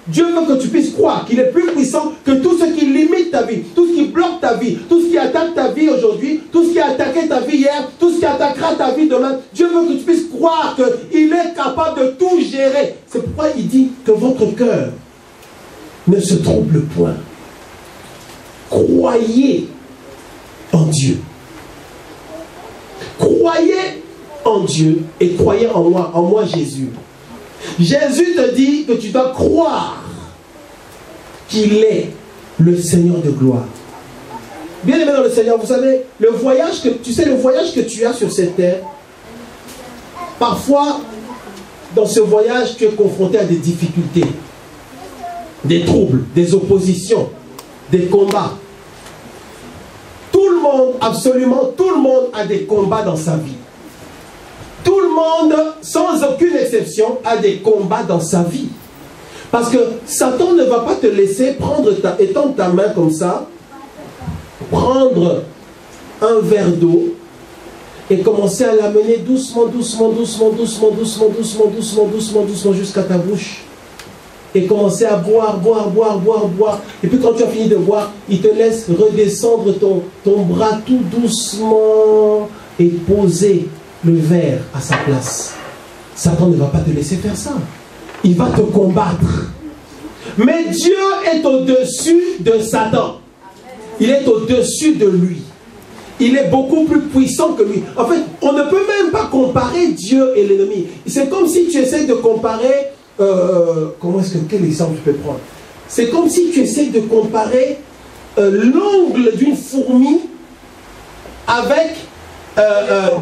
Dieu veut que tu puisses croire qu'il est plus puissant que tout ce qui limite ta vie, tout ce qui bloque ta vie, tout ce qui attaque ta vie aujourd'hui, tout ce qui a attaqué ta vie hier, tout ce qui attaquera ta vie demain. Dieu veut que tu puisses croire qu'il est capable de tout gérer. C'est pourquoi il dit que votre cœur ne se trouble point. Croyez en Dieu. Croyez en Dieu et croyez en moi Jésus. Jésus te dit que tu dois croire qu'il est le Seigneur de gloire. Bien aimé dans le Seigneur, vous savez, le voyage que tu as sur cette terre, parfois, dans ce voyage, tu es confronté à des difficultés, des troubles, des oppositions, des combats. Tout le monde, absolument tout le monde a des combats dans sa vie. Tout le monde, sans aucune exception, a des combats dans sa vie. Parce que Satan ne va pas te laisser étendre ta main comme ça, prendre un verre d'eau et commencer à l'amener doucement, doucement, doucement, doucement, doucement, doucement, doucement, doucement, doucement jusqu'à ta bouche. Et commencer à boire, boire, boire, boire, boire. Et puis quand tu as fini de boire, il te laisse redescendre ton bras tout doucement et poser le verre à sa place. Satan ne va pas te laisser faire ça. Il va te combattre. Mais Dieu est au-dessus de Satan. Il est au-dessus de lui. Il est beaucoup plus puissant que lui. En fait, on ne peut même pas comparer Dieu et l'ennemi. C'est comme si tu essaies de comparer... quel exemple tu peux prendre? C'est comme si tu essaies de comparer l'ongle d'une fourmi avec...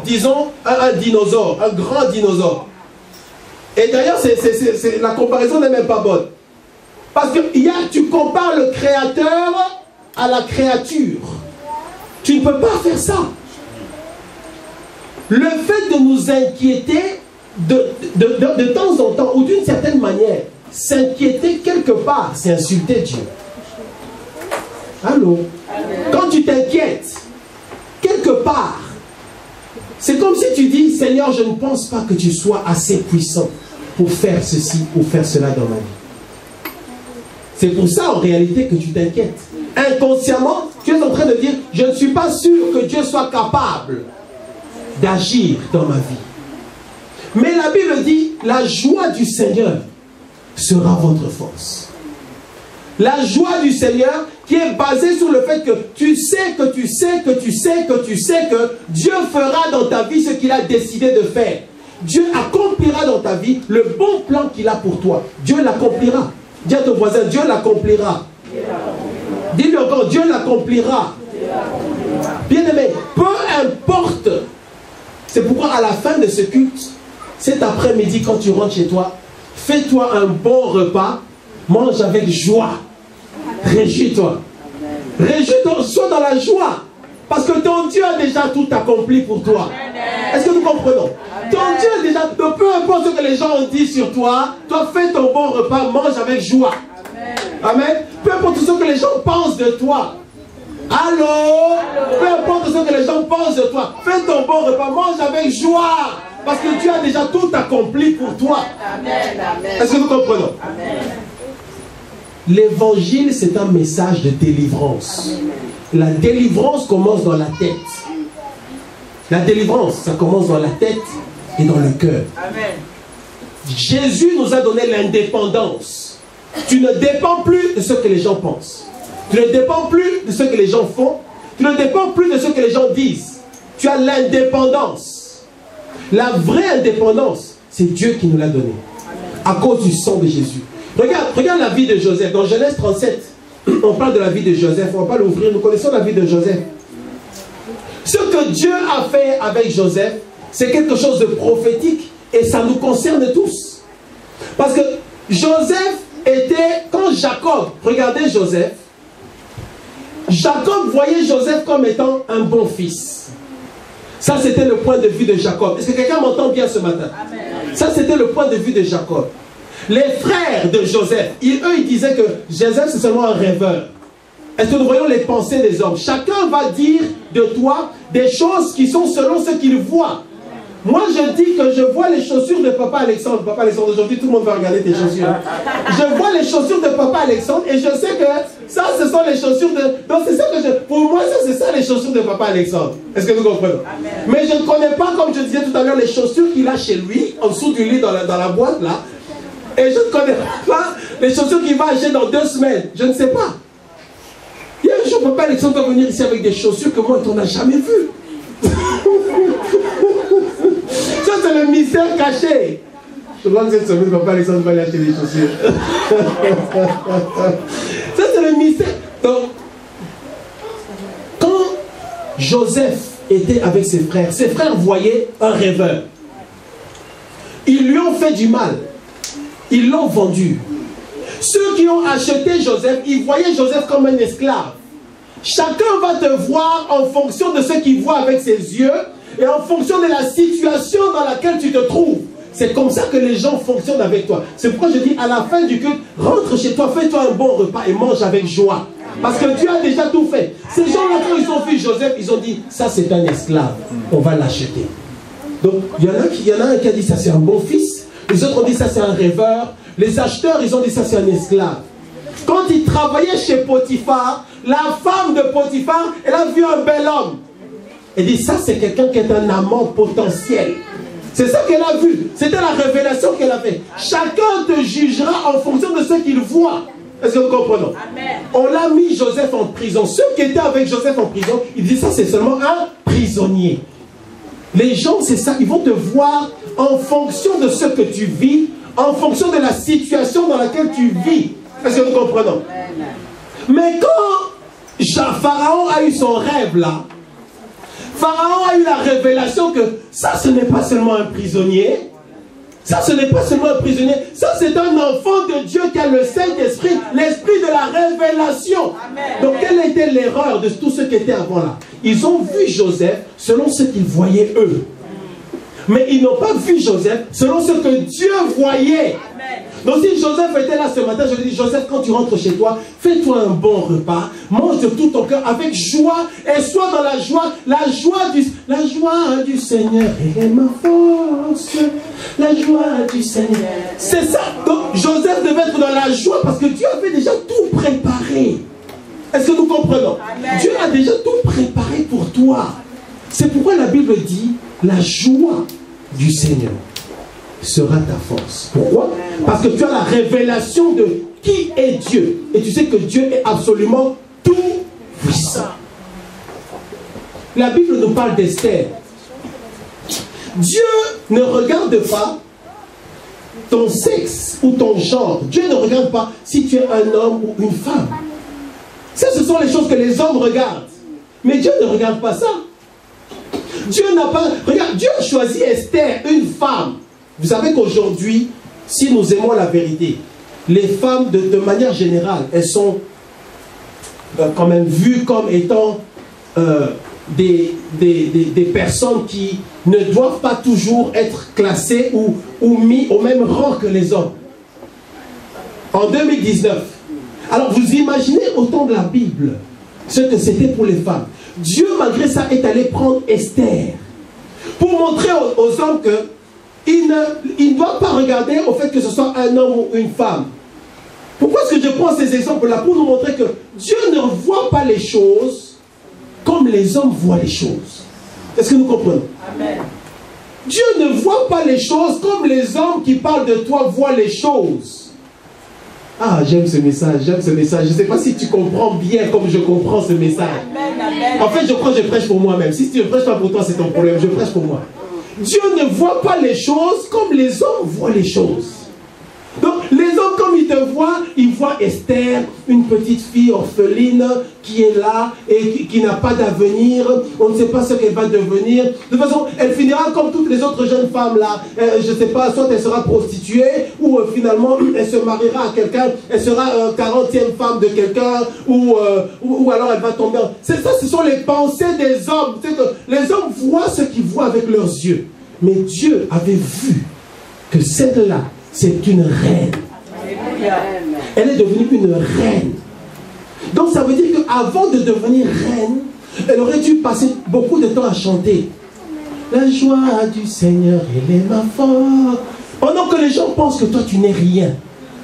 disons, un dinosaure, un grand dinosaure. Et d'ailleurs, la comparaison n'est même pas bonne. Parce que tu compares le créateur à la créature. Tu ne peux pas faire ça. Le fait de nous inquiéter de temps en temps, ou d'une certaine manière, s'inquiéter quelque part, c'est insulter Dieu. Allô? Quand tu t'inquiètes, quelque part, c'est comme si tu dis, Seigneur, je ne pense pas que tu sois assez puissant pour faire ceci ou faire cela dans ma vie. C'est pour ça, en réalité, que tu t'inquiètes. Inconsciemment, tu es en train de dire, je ne suis pas sûr que Dieu soit capable d'agir dans ma vie. Mais la Bible dit, la joie du Seigneur sera votre force. La joie du Seigneur qui est basée sur le fait que tu sais que Dieu fera dans ta vie ce qu'il a décidé de faire. Dieu accomplira dans ta vie le bon plan qu'il a pour toi. Dieu l'accomplira. Dis à ton voisin, Dieu l'accomplira. Dis-lui encore, Dieu l'accomplira. Bien aimé, peu importe. C'est pourquoi à la fin de ce culte, cet après-midi, quand tu rentres chez toi, fais-toi un bon repas, mange avec joie. Réjouis-toi. Réjouis-toi, sois dans la joie. Parce que ton Dieu a déjà tout accompli pour toi. Est-ce que nous comprenons? Ton Dieu a déjà, peu importe ce que les gens ont dit sur toi, toi fais ton bon repas, mange avec joie. Amen. Peu importe ce que les gens pensent de toi. Allô? Peu importe ce que les gens pensent de toi, fais ton bon repas, mange avec joie. Parce que Dieu a déjà tout accompli pour toi. Est-ce que nous comprenons? L'évangile, c'est un message de délivrance. La délivrance commence dans la tête. La délivrance, ça commence dans la tête et dans le cœur. Jésus nous a donné l'indépendance. Tu ne dépends plus de ce que les gens pensent. Tu ne dépends plus de ce que les gens font. Tu ne dépends plus de ce que les gens disent. Tu as l'indépendance. La vraie indépendance, c'est Dieu qui nous l'a donnée. À cause du sang de Jésus. Regarde la vie de Joseph. Dans Genèse 37, on parle de la vie de Joseph. On ne va pas l'ouvrir. Nous connaissons la vie de Joseph. Ce que Dieu a fait avec Joseph, c'est quelque chose de prophétique. Et ça nous concerne tous. Parce que Joseph était, quand Jacob regardait Joseph, Jacob voyait Joseph comme étant un bon fils. Ça, c'était le point de vue de Jacob. Est-ce que quelqu'un m'entend bien ce matin? Amen. Ça, c'était le point de vue de Jacob. Les frères de Joseph, ils disaient que Joseph, c'est seulement un rêveur. Est-ce que nous voyons les pensées des hommes? Chacun va dire de toi des choses qui sont selon ce qu'il voit. Moi, je dis que je vois les chaussures de Papa Alexandre. Papa Alexandre, aujourd'hui, tout le monde va regarder tes chaussures. Je vois les les chaussures de papa Alexandre et je sais que ça, ce sont les chaussures de... Donc c'est ça que pour moi, ça, c'est ça les chaussures de papa Alexandre. Est-ce que nous comprenons? Amen. Mais je ne connais pas, comme je disais tout à l'heure, les chaussures qu'il a chez lui, en dessous du lit, dans la boîte là. Et je ne connais pas les chaussures qu'il va acheter dans 2 semaines. Je ne sais pas. Il y a un jour, papa Alexandre va venir ici avec des chaussures que moi, on n'a jamais vues. Ça, c'est le mystère caché. Je crois que cette semaine, papa Alexandre va aller acheter des chaussures. Ça, c'est le mystère. Donc, quand Joseph était avec ses frères voyaient un rêveur. Ils lui ont fait du mal. Ils l'ont vendu. Ceux qui ont acheté Joseph, ils voyaient Joseph comme un esclave. Chacun va te voir en fonction de ce qu'il voit avec ses yeux et en fonction de la situation dans laquelle tu te trouves. C'est comme ça que les gens fonctionnent avec toi. C'est pourquoi je dis à la fin du culte, rentre chez toi, fais-toi un bon repas et mange avec joie. Parce que Dieu a déjà tout fait. Ces gens-là, quand ils ont vu Joseph, ils ont dit, ça c'est un esclave, on va l'acheter. Donc il y en a un qui a dit, ça c'est un bon fils. Les autres ont dit, ça c'est un rêveur. Les acheteurs, ils ont dit, ça c'est un esclave. Quand il travaillait chez Potiphar, la femme de Potiphar, elle a vu un bel homme. Elle dit, ça c'est quelqu'un qui est un amant potentiel. C'est ça qu'elle a vu. C'était la révélation qu'elle a fait. Chacun te jugera en fonction de ce qu'il voit. Est-ce que nous comprenons? Amen. On l'a mis Joseph en prison. Ceux qui étaient avec Joseph en prison, ils disent ça c'est seulement un prisonnier. Les gens, c'est ça. Ils vont te voir en fonction de ce que tu vis, en fonction de la situation dans laquelle tu vis. Est-ce que nous comprenons? Amen. Mais quand Pharaon a eu son rêve là, Pharaon a eu la révélation que ça, ce n'est pas seulement un prisonnier. Ça, ce n'est pas seulement un prisonnier. Ça, c'est un enfant de Dieu qui a le Saint-Esprit, l'esprit de la révélation. Amen. Donc, quelle était l'erreur de tous ceux qui étaient avant là? Ils ont vu Joseph selon ce qu'ils voyaient eux. Mais ils n'ont pas vu Joseph selon ce que Dieu voyait. Amen. Donc si Joseph était là ce matin, je lui dis, Joseph, quand tu rentres chez toi, fais-toi un bon repas, mange de tout ton cœur avec joie et sois dans la joie du Seigneur est ma force, la joie du Seigneur. C'est ça. Donc Joseph devait être dans la joie parce que Dieu avait déjà tout préparé. Est-ce que nous comprenons? Amen. Dieu a déjà tout préparé pour toi. C'est pourquoi la Bible dit, la joie du Seigneur sera ta force. Pourquoi? Parce que tu as la révélation de qui est Dieu. Et tu sais que Dieu est absolument tout puissant. La Bible nous parle d'Esther. Dieu ne regarde pas ton sexe ou ton genre. Dieu ne regarde pas si tu es un homme ou une femme. Ça, ce sont les choses que les hommes regardent. Mais Dieu ne regarde pas ça. Dieu n'a pas... Regarde, Dieu a choisi Esther, une femme. Vous savez qu'aujourd'hui, si nous aimons la vérité, les femmes, de manière générale, elles sont quand même vues comme étant des personnes qui ne doivent pas toujours être classées ou mis au même rang que les hommes. En 2019, alors vous imaginez au temps de la Bible ce que c'était pour les femmes. Dieu, malgré ça, est allé prendre Esther pour montrer aux hommes que il ne doit pas regarder au fait que ce soit un homme ou une femme. Pourquoi est-ce que je prends ces exemples-là? Pour nous montrer que Dieu ne voit pas les choses comme les hommes voient les choses. Est-ce que nous comprenons? Amen. Dieu ne voit pas les choses comme les hommes qui parlent de toi voient les choses. Ah, j'aime ce message, j'aime ce message. Je ne sais pas si tu comprends bien comme je comprends ce message. Amen, amen. En fait, je crois que je prêche pour moi-même. Si tu ne prêches pas pour toi, c'est ton problème. Je prêche pour moi. Dieu ne voit pas les choses comme les hommes voient les choses. Donc, les hommes, comme ils te voient, ils voient Esther, une petite fille orpheline qui est là et qui n'a pas d'avenir. On ne sait pas ce qu'elle va devenir. De toute façon, elle finira comme toutes les autres jeunes femmes là. Je ne sais pas, soit elle sera prostituée ou finalement elle se mariera à quelqu'un. Elle sera 40e femme de quelqu'un ou alors elle va tomber. C'est ça, ce sont les pensées des hommes. C'est que les hommes voient ce qu'ils voient avec leurs yeux. Mais Dieu avait vu que celle-là, c'est une reine. Elle est devenue une reine. Donc ça veut dire qu'avant de devenir reine, elle aurait dû passer beaucoup de temps à chanter. La joie du Seigneur, elle est ma force. Pendant que les gens pensent que toi tu n'es rien.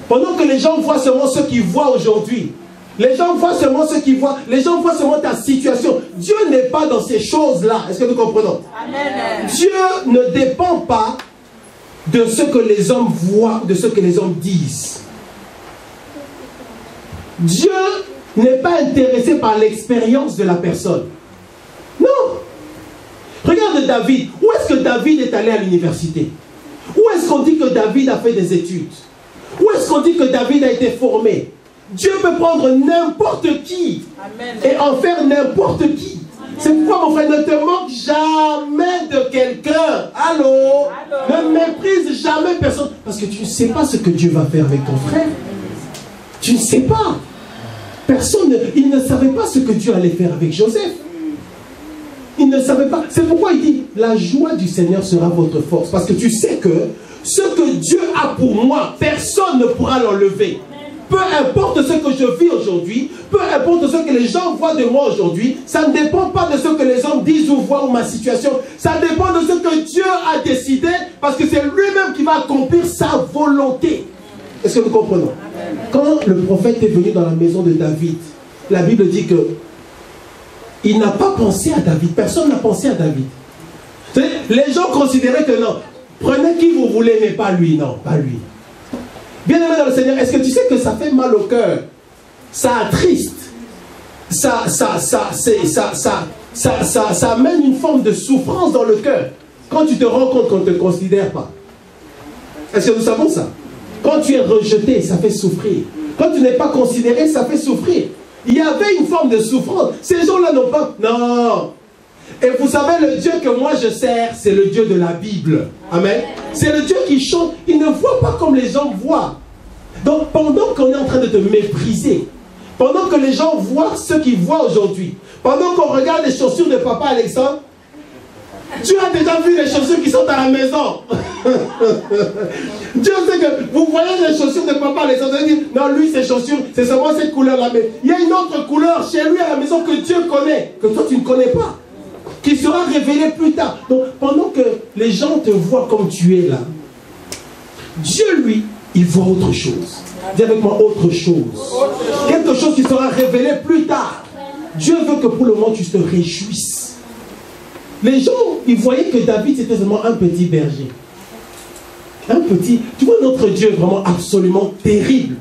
Pendant que les gens voient seulement ce qu'ils voient aujourd'hui. Les gens voient seulement ce qu'ils voient. Les gens voient seulement ta situation. Dieu n'est pas dans ces choses-là. Est-ce que nous comprenons? Amen. Dieu ne dépend pas de ce que les hommes voient, de ce que les hommes disent. Dieu n'est pas intéressé par l'expérience de la personne. Non. Regarde David. Où est-ce que David est allé à l'université? Où est-ce qu'on dit que David a fait des études? Où est-ce qu'on dit que David a été formé? Dieu peut prendre n'importe qui. Amen. Et en faire n'importe qui. C'est pourquoi mon frère, ne te moque jamais de quelqu'un. Allô? Ne méprise jamais personne. Parce que tu ne sais pas ce que Dieu va faire avec ton frère. Tu ne sais pas. Personne, il ne savait pas ce que Dieu allait faire avec Joseph. Il ne savait pas. C'est pourquoi il dit, la joie du Seigneur sera votre force. Parce que tu sais que ce que Dieu a pour moi, personne ne pourra l'enlever. Peu importe ce que je vis aujourd'hui, peu importe ce que les gens voient de moi aujourd'hui, ça ne dépend pas de ce que les hommes disent ou voient ou ma situation. Ça dépend de ce que Dieu a décidé, parce que c'est lui-même qui va accomplir sa volonté. Est-ce que nous comprenons? Quand le prophète est venu dans la maison de David, la Bible dit que il n'a pas pensé à David. Personne n'a pensé à David. Les gens considéraient que non, prenez qui vous voulez, mais pas lui. Non, pas lui. Bien-aimé dans le Seigneur, est-ce que tu sais que ça fait mal au cœur? Ça attriste. Ça amène une forme de souffrance dans le cœur. Quand tu te rends compte qu'on ne te considère pas. Est-ce que nous savons ça? Quand tu es rejeté, ça fait souffrir. Quand tu n'es pas considéré, ça fait souffrir. Il y avait une forme de souffrance. Ces gens-là n'ont pas... Non. Et vous savez, le Dieu que moi je sers, c'est le Dieu de la Bible. Amen. C'est le Dieu qui chante. Il ne voit pas comme les gens voient. Donc pendant qu'on est en train de te mépriser, pendant que les gens voient ce qu'ils voient aujourd'hui, pendant qu'on regarde les chaussures de papa Alexandre, tu as déjà vu les chaussures qui sont à la maison. Dieu sait que vous voyez les chaussures de papa Alexandre, vous dites, non, lui, ses chaussures, c'est seulement cette couleur-là. Mais il y a une autre couleur chez lui à la maison que Dieu connaît, que toi tu ne connais pas, qui sera révélée plus tard. Donc pendant que les gens te voient comme tu es là, Dieu, lui, il voit autre chose. Dis avec moi, autre chose. Quelque chose qui sera révélé plus tard. Dieu veut que pour le moment tu te réjouisses. Les gens, ils voyaient que David c'était seulement un petit berger. Un petit, tu vois notre Dieu vraiment absolument terrible.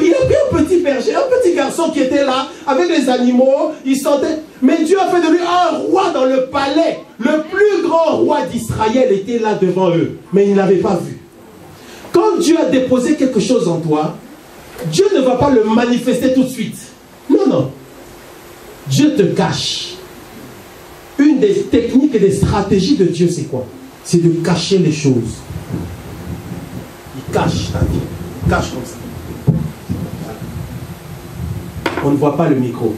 Il a pris un petit berger, un petit garçon qui était là avec les animaux, il sentait. Mais Dieu a fait de lui un roi dans le palais. Le plus grand roi d'Israël était là devant eux, mais il ne l'avait pas vu. Quand Dieu a déposé quelque chose en toi, Dieu ne va pas le manifester tout de suite. Non, non. Dieu te cache. Une des techniques et des stratégies de Dieu, c'est quoi? C'est de cacher les choses. Il cache ta vie. Il cache comme ça. On ne voit pas le micro.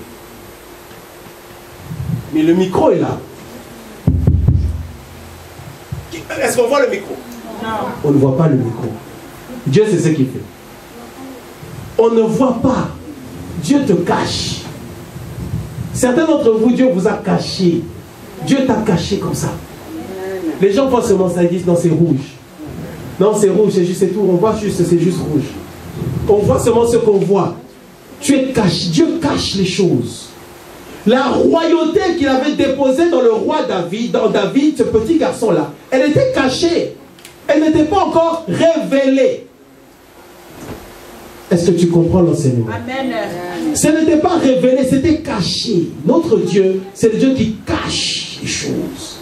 Mais le micro est là. Est-ce qu'on voit le micro? Non. On ne voit pas le micro. Dieu sait ce qu'il fait. On ne voit pas. Dieu te cache. Certains d'entre vous, Dieu vous a caché. Dieu t'a caché comme ça. Les gens voient seulement ça, ils disent non, c'est rouge. Non, c'est rouge, c'est juste, c'est tout. On voit juste, c'est juste rouge. On voit seulement ce qu'on voit. Tu es caché. Dieu cache les choses. La royauté qu'il avait déposée dans le roi David, dans David, ce petit garçon-là, elle était cachée. Elle n'était pas encore révélée. Est-ce que tu comprends l'enseignement? Amen. Ce n'était pas révélé, c'était caché. Notre Dieu, c'est le Dieu qui cache les choses.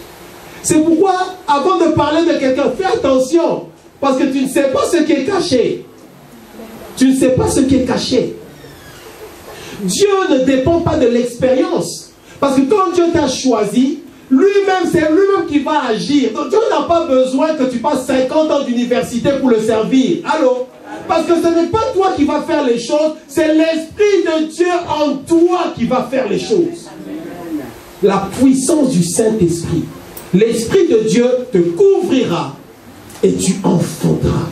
C'est pourquoi, avant de parler de quelqu'un, fais attention. Parce que tu ne sais pas ce qui est caché. Tu ne sais pas ce qui est caché. Dieu ne dépend pas de l'expérience. Parce que quand Dieu t'a choisi, lui-même, c'est lui-même qui va agir. Donc Dieu n'a pas besoin que tu passes 50 ans d'université pour le servir. Allô? Parce que ce n'est pas toi qui vas faire les choses, c'est l'Esprit de Dieu en toi qui va faire les choses. La puissance du Saint-Esprit. L'Esprit de Dieu te couvrira et tu enfanteras.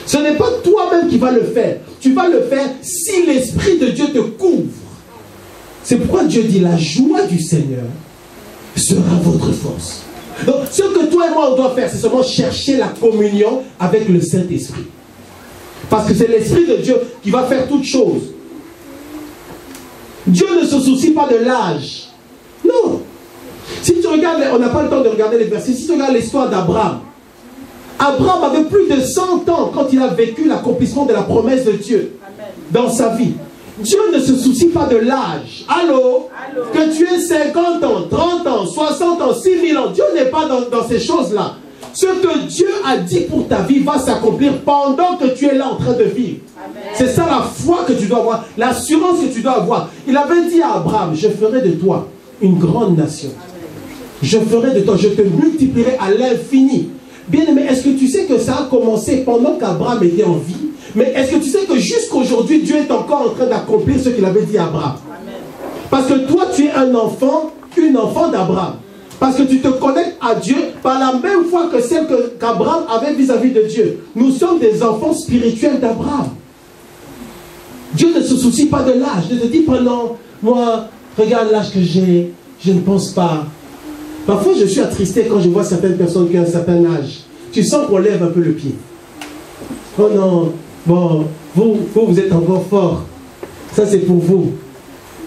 Ce n'est pas toi-même qui vas le faire. Tu vas le faire si l'Esprit de Dieu te couvre. C'est pourquoi Dieu dit la joie du Seigneur sera votre force. Donc ce que toi et moi on doit faire, c'est seulement chercher la communion avec le Saint-Esprit. Parce que c'est l'Esprit de Dieu qui va faire toutes choses. Dieu ne se soucie pas de l'âge. Non. Si tu regardes, on n'a pas le temps de regarder les versets. Si tu regardes l'histoire d'Abraham, Abraham avait plus de 100 ans quand il a vécu l'accomplissement de la promesse de Dieu dans sa vie. Dieu ne se soucie pas de l'âge. Allô? Allô? Que tu aies 50 ans, 30 ans, 60 ans, 6000 ans. Dieu n'est pas dans ces choses-là. Ce que Dieu a dit pour ta vie va s'accomplir pendant que tu es là en train de vivre. C'est ça la foi que tu dois avoir, l'assurance que tu dois avoir. Il avait dit à Abraham, je ferai de toi une grande nation. Je ferai de toi, je te multiplierai à l'infini. Bien aimé, est-ce que tu sais que ça a commencé pendant qu'Abraham était en vie? Mais est-ce que tu sais que jusqu'à aujourd'hui, Dieu est encore en train d'accomplir ce qu'il avait dit à Abraham? Parce que toi, tu es un enfant, une enfant d'Abraham. Parce que tu te connectes à Dieu par la même foi que celle qu'Abraham avait vis-à-vis de Dieu. Nous sommes des enfants spirituels d'Abraham. Dieu ne se soucie pas de l'âge. Ne te dit pas non, moi, regarde l'âge que j'ai, je ne pense pas. Parfois, je suis attristé quand je vois certaines personnes qui ont un certain âge. Tu sens qu'on lève un peu le pied. Oh non, bon, vous êtes encore fort. Ça, c'est pour vous.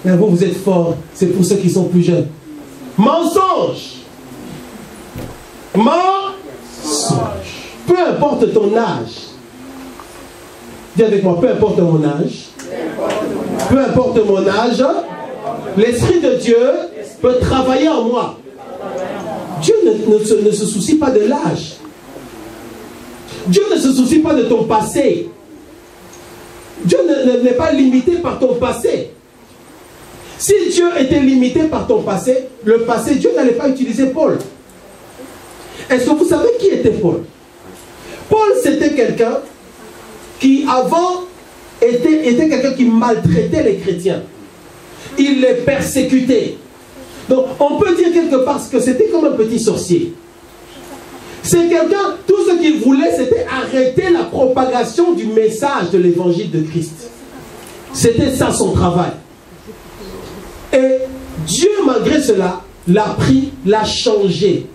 Mais vous êtes fort. C'est pour ceux qui sont plus jeunes. Mensonge. Mensonge. Peu importe ton âge. Dis avec moi, peu importe mon âge. Peu importe mon âge. L'Esprit de Dieu peut travailler en moi. Dieu ne se soucie pas de l'âge. Dieu ne se soucie pas de ton passé. Dieu n'est pas limité par ton passé. Si Dieu était limité par ton passé, le passé, Dieu n'allait pas utiliser Paul. Est-ce que vous savez qui était Paul? Paul, c'était quelqu'un qui, avant, était quelqu'un qui maltraitait les chrétiens. Il les persécutait. Donc, on peut dire quelque part que c'était comme un petit sorcier. C'est quelqu'un, tout ce qu'il voulait, c'était arrêter la propagation du message de l'évangile de Christ. C'était ça son travail. Et Dieu, malgré cela, l'a pris, l'a changé.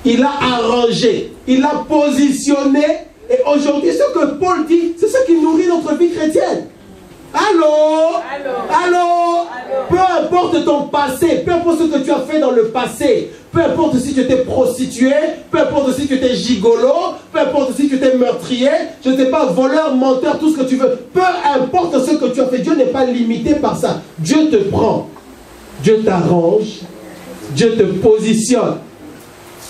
Il l'a arrangé, il l'a positionné. Et aujourd'hui, ce que Paul dit, c'est ce qui nourrit notre vie chrétienne. Allô? Allô? Allô? Peu importe ton passé, peu importe ce que tu as fait dans le passé, peu importe si tu étais prostituée, peu importe si tu étais gigolo, peu importe si tu étais meurtrier, je ne sais pas, voleur, menteur, tout ce que tu veux, peu importe ce que tu as fait, Dieu n'est pas limité par ça. Dieu te prend, Dieu t'arrange, Dieu te positionne,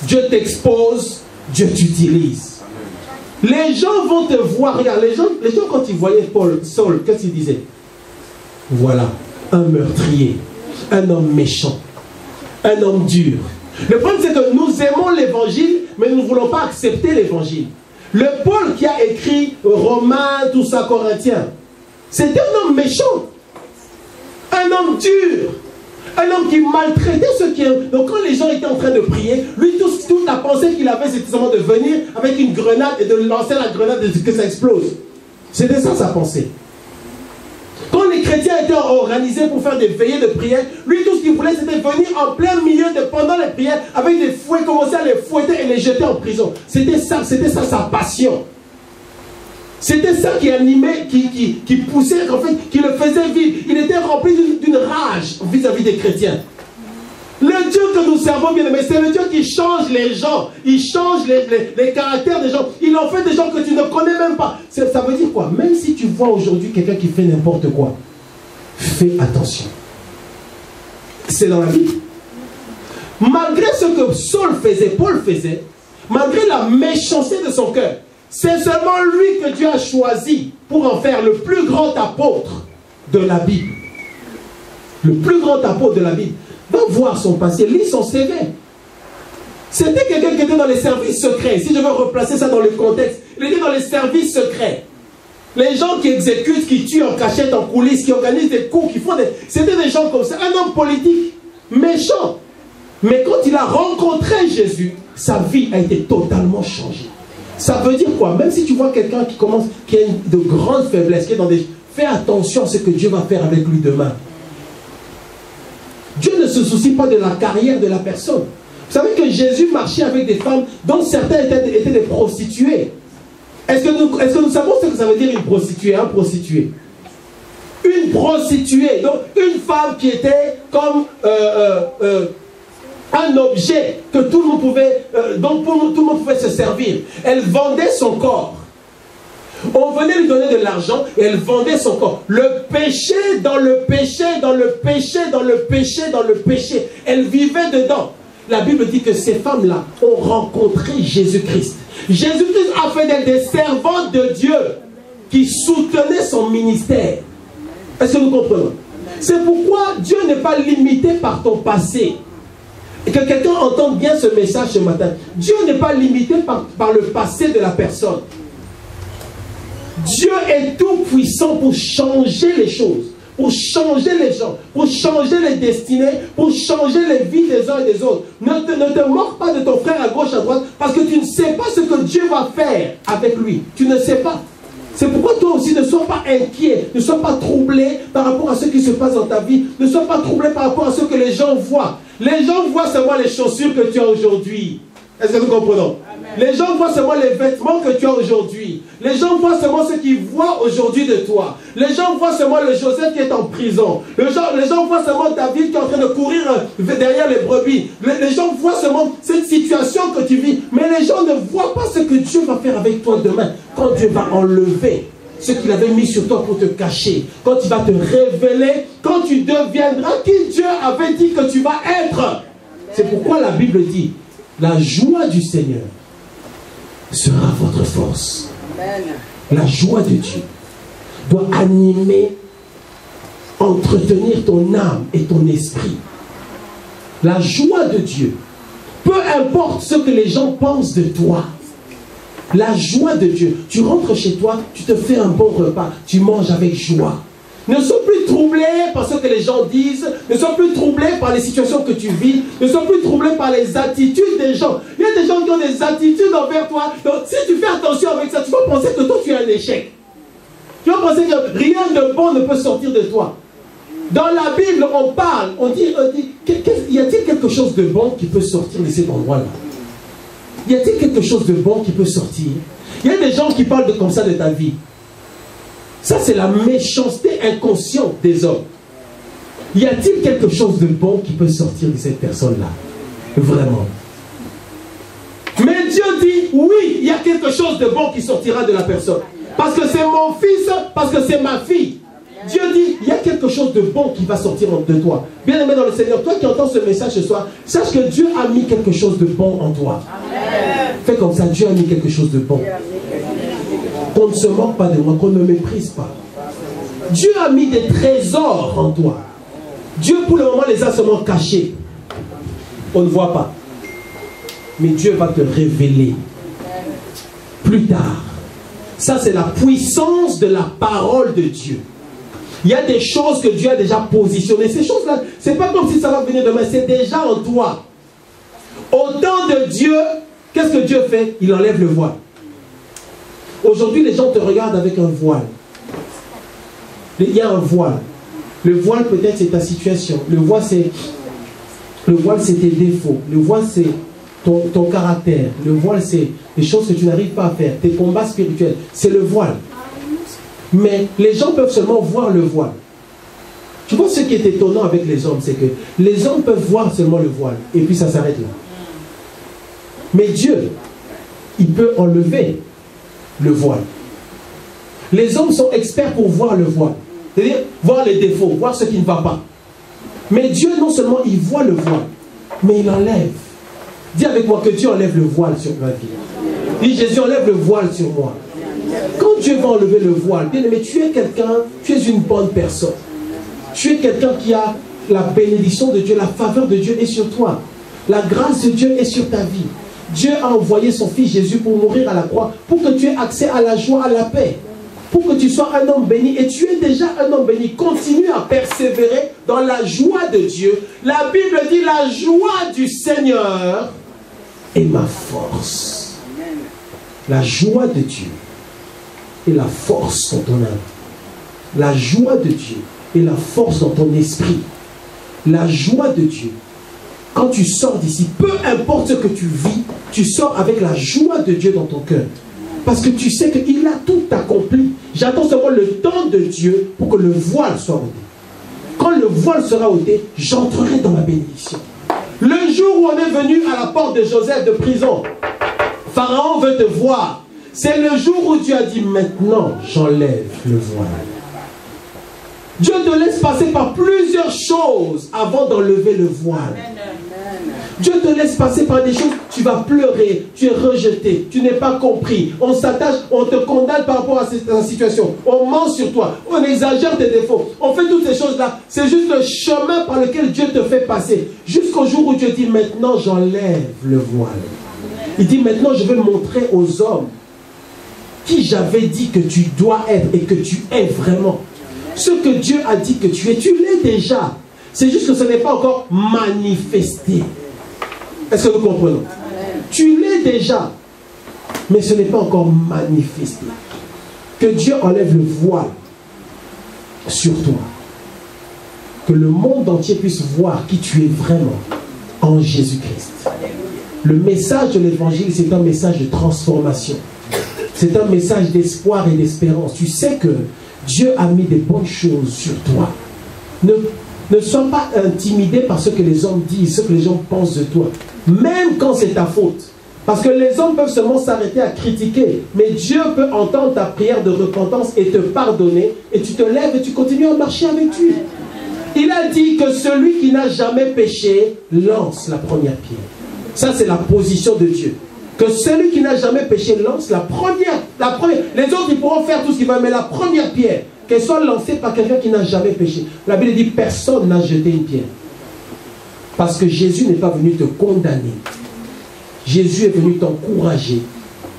Dieu t'expose, Dieu t'utilise. Les gens vont te voir, regarde, les gens quand ils voyaient Saul, qu'est-ce qu'ils disaient? Voilà, un meurtrier, un homme méchant, un homme dur. Le problème c'est que nous aimons l'évangile, mais nous ne voulons pas accepter l'évangile. Le Paul qui a écrit Romains, tout ça, Corinthiens, c'était un homme méchant, un homme dur, un homme qui maltraitait ceux qui... Donc quand les gens étaient en train de prier, lui, toute la pensée qu'il avait, c'était seulement de venir avec une grenade et de lancer la grenade et que ça explose. C'était ça sa pensée. Quand les chrétiens étaient organisés pour faire des veillées de prière, lui, tout ce qu'il voulait, c'était venir en plein milieu pendant les prières, avec des fouets, commencer à les fouetter et les jeter en prison. C'était ça sa passion. C'était ça qui animait, qui poussait, en fait, qui le faisait vivre. Il était rempli d'une rage vis-à-vis des chrétiens. Le Dieu que nous servons, bien aimé, c'est le Dieu qui change les gens. Il change les caractères des gens. Il en fait des gens que tu ne connais même pas. Ça veut dire quoi? Même si tu vois aujourd'hui quelqu'un qui fait n'importe quoi, fais attention. C'est dans la Bible. Malgré ce que Saul faisait, Paul faisait, malgré la méchanceté de son cœur, c'est seulement lui que Dieu a choisi pour en faire le plus grand apôtre de la Bible. Le plus grand apôtre de la Bible. Va voir son passé, lis son CV. C'était quelqu'un qui était dans les services secrets. Si je veux replacer ça dans le contexte, il était dans les services secrets. Les gens qui exécutent, qui tuent en cachette, en coulisses, qui organisent des coups, qui font des... C'était des gens comme ça. Un homme politique, méchant. Mais quand il a rencontré Jésus, sa vie a été totalement changée. Ça veut dire quoi? Même si tu vois quelqu'un qui a de grandes faiblesses, qui est dans des... Fais attention à ce que Dieu va faire avec lui demain. Dieu ne se soucie pas de la carrière de la personne. Vous savez que Jésus marchait avec des femmes dont certaines étaient des prostituées. Est-ce que nous savons ce que ça veut dire une prostituée, un prostitué? Une prostituée, donc une femme qui était comme un objet que tout le monde pouvait, dont tout le monde pouvait se servir. Elle vendait son corps. On venait lui donner de l'argent et elle vendait son corps. Le péché dans le péché, dans le péché, dans le péché, dans le péché. Elle vivait dedans. La Bible dit que ces femmes-là ont rencontré Jésus-Christ. Jésus-Christ a fait d'elles des servantes de Dieu qui soutenaient son ministère. Est-ce que nous comprenons? C'est pourquoi Dieu n'est pas limité par ton passé. Et que quelqu'un entende bien ce message ce matin. Dieu n'est pas limité par le passé de la personne. Dieu est tout puissant pour changer les choses, pour changer les gens, pour changer les destinées, pour changer les vies des uns et des autres. Ne te moque pas de ton frère à gauche, à droite, parce que tu ne sais pas ce que Dieu va faire avec lui. Tu ne sais pas. C'est pourquoi toi aussi ne sois pas inquiet, ne sois pas troublé par rapport à ce qui se passe dans ta vie, ne sois pas troublé par rapport à ce que les gens voient. Les gens voient seulement les chaussures que tu as aujourd'hui. Est-ce que nous comprenons? Les gens voient seulement les vêtements que tu as aujourd'hui. Les gens voient seulement ce qu'ils voient aujourd'hui de toi. Les gens voient seulement le Joseph qui est en prison. Les gens voient seulement David qui est en train de courir derrière les brebis. Les gens voient seulement cette situation que tu vis. Mais les gens ne voient pas ce que Dieu va faire avec toi demain. Quand Dieu va enlever ce qu'il avait mis sur toi pour te cacher. Quand il va te révéler. Quand tu deviendras qui Dieu avait dit que tu vas être. C'est pourquoi la Bible dit: la joie du Seigneur sera votre force. Amen. La joie de Dieu doit animer, entretenir ton âme et ton esprit. La joie de Dieu, peu importe ce que les gens pensent de toi, la joie de Dieu, tu rentres chez toi, tu te fais un bon repas, tu manges avec joie. Ne sois plus troublé par ce que les gens disent, ne sois plus troublé par les situations que tu vis, ne sois plus troublé par les attitudes des gens. Il y a des gens qui ont des attitudes envers toi. Donc si tu fais attention avec ça, tu vas penser que toi tu es un échec. Tu vas penser que rien de bon ne peut sortir de toi. Dans la Bible, on parle, on dit y a-t-il quelque chose de bon qui peut sortir de cet endroit-là? Y a-t-il quelque chose de bon qui peut sortir? Il y a des gens qui parlent comme ça de ta vie. Ça, c'est la méchanceté inconsciente des hommes. Y a-t-il quelque chose de bon qui peut sortir de cette personne-là? Vraiment. Mais Dieu dit, oui, il y a quelque chose de bon qui sortira de la personne. Parce que c'est mon fils, parce que c'est ma fille. Dieu dit, il y a quelque chose de bon qui va sortir de toi. Bien-aimé dans le Seigneur, toi qui entends ce message ce soir, sache que Dieu a mis quelque chose de bon en toi. Amen. Fais comme ça, Dieu a mis quelque chose de bon. Qu'on ne se moque pas de moi, qu'on ne méprise pas. Dieu a mis des trésors en toi. Dieu pour le moment les a seulement cachés. On ne voit pas. Mais Dieu va te révéler plus tard. Ça c'est la puissance de la parole de Dieu. Il y a des choses que Dieu a déjà positionnées. Ces choses-là, c'est pas comme si ça va venir demain, c'est déjà en toi. Au temps de Dieu, qu'est-ce que Dieu fait? Il enlève le voile. Aujourd'hui, les gens te regardent avec un voile. Il y a un voile. Le voile, peut-être, c'est ta situation. Le voile, c'est tes défauts. Le voile, c'est ton caractère. Le voile, c'est les choses que tu n'arrives pas à faire. Tes combats spirituels. C'est le voile. Mais les gens peuvent seulement voir le voile. Tu vois, ce qui est étonnant avec les hommes, c'est que les hommes peuvent voir seulement le voile. Et puis, ça s'arrête là. Mais Dieu, il peut enlever le voile. Les hommes sont experts pour voir le voile. C'est-à-dire voir les défauts, voir ce qui ne va pas. Mais Dieu, non seulement il voit le voile, mais il enlève. Dis avec moi que Dieu enlève le voile sur ma vie. Dis Jésus, enlève le voile sur moi. Quand Dieu va enlever le voile, bien aimé, tu es quelqu'un, tu es une bonne personne. Tu es quelqu'un qui a la bénédiction de Dieu, la faveur de Dieu est sur toi. La grâce de Dieu est sur ta vie. Dieu a envoyé son fils Jésus pour mourir à la croix, pour que tu aies accès à la joie, à la paix. Pour que tu sois un homme béni. Et tu es déjà un homme béni. Continue à persévérer dans la joie de Dieu. La Bible dit, la joie du Seigneur est ma force. La joie de Dieu est la force dans ton âme. La joie de Dieu est la force dans ton esprit. La joie de Dieu. Quand tu sors d'ici, peu importe ce que tu vis, tu sors avec la joie de Dieu dans ton cœur. Parce que tu sais qu'il a tout accompli. J'attends seulement le temps de Dieu pour que le voile soit ôté. Quand le voile sera ôté, j'entrerai dans la bénédiction. Le jour où on est venu à la porte de Joseph de prison, Pharaon veut te voir. C'est le jour où Dieu a dit, maintenant j'enlève le voile. Dieu te laisse passer par plusieurs choses avant d'enlever le voile. Dieu te laisse passer par des choses, tu vas pleurer, tu es rejeté, tu n'es pas compris. On s'attache, on te condamne par rapport à cette situation. On ment sur toi, on exagère tes défauts. On fait toutes ces choses-là. C'est juste le chemin par lequel Dieu te fait passer. Jusqu'au jour où Dieu dit, maintenant j'enlève le voile. Il dit, maintenant je vais montrer aux hommes qui j'avais dit que tu dois être et que tu es vraiment. Ce que Dieu a dit que tu es, tu l'es déjà. C'est juste que ce n'est pas encore manifesté. Est-ce que nous comprenons? Tu l'es déjà, mais ce n'est pas encore manifesté. Que Dieu enlève le voile sur toi. Que le monde entier puisse voir qui tu es vraiment en Jésus-Christ. Le message de l'évangile, c'est un message de transformation. C'est un message d'espoir et d'espérance. Tu sais que Dieu a mis des bonnes choses sur toi. Ne sois pas intimidé par ce que les hommes disent, ce que les gens pensent de toi. Même quand c'est ta faute. Parce que les hommes peuvent seulement s'arrêter à critiquer. Mais Dieu peut entendre ta prière de repentance et te pardonner. Et tu te lèves et tu continues à marcher avec lui. Il a dit que celui qui n'a jamais péché lance la première pierre. Ça, c'est la position de Dieu. Que celui qui n'a jamais péché lance la première. Les autres, ils pourront faire tout ce qu'ils veulent, mais la première pierre, qu'elle soit lancée par quelqu'un qui n'a jamais péché. La Bible dit, personne n'a jeté une pierre. Parce que Jésus n'est pas venu te condamner. Jésus est venu t'encourager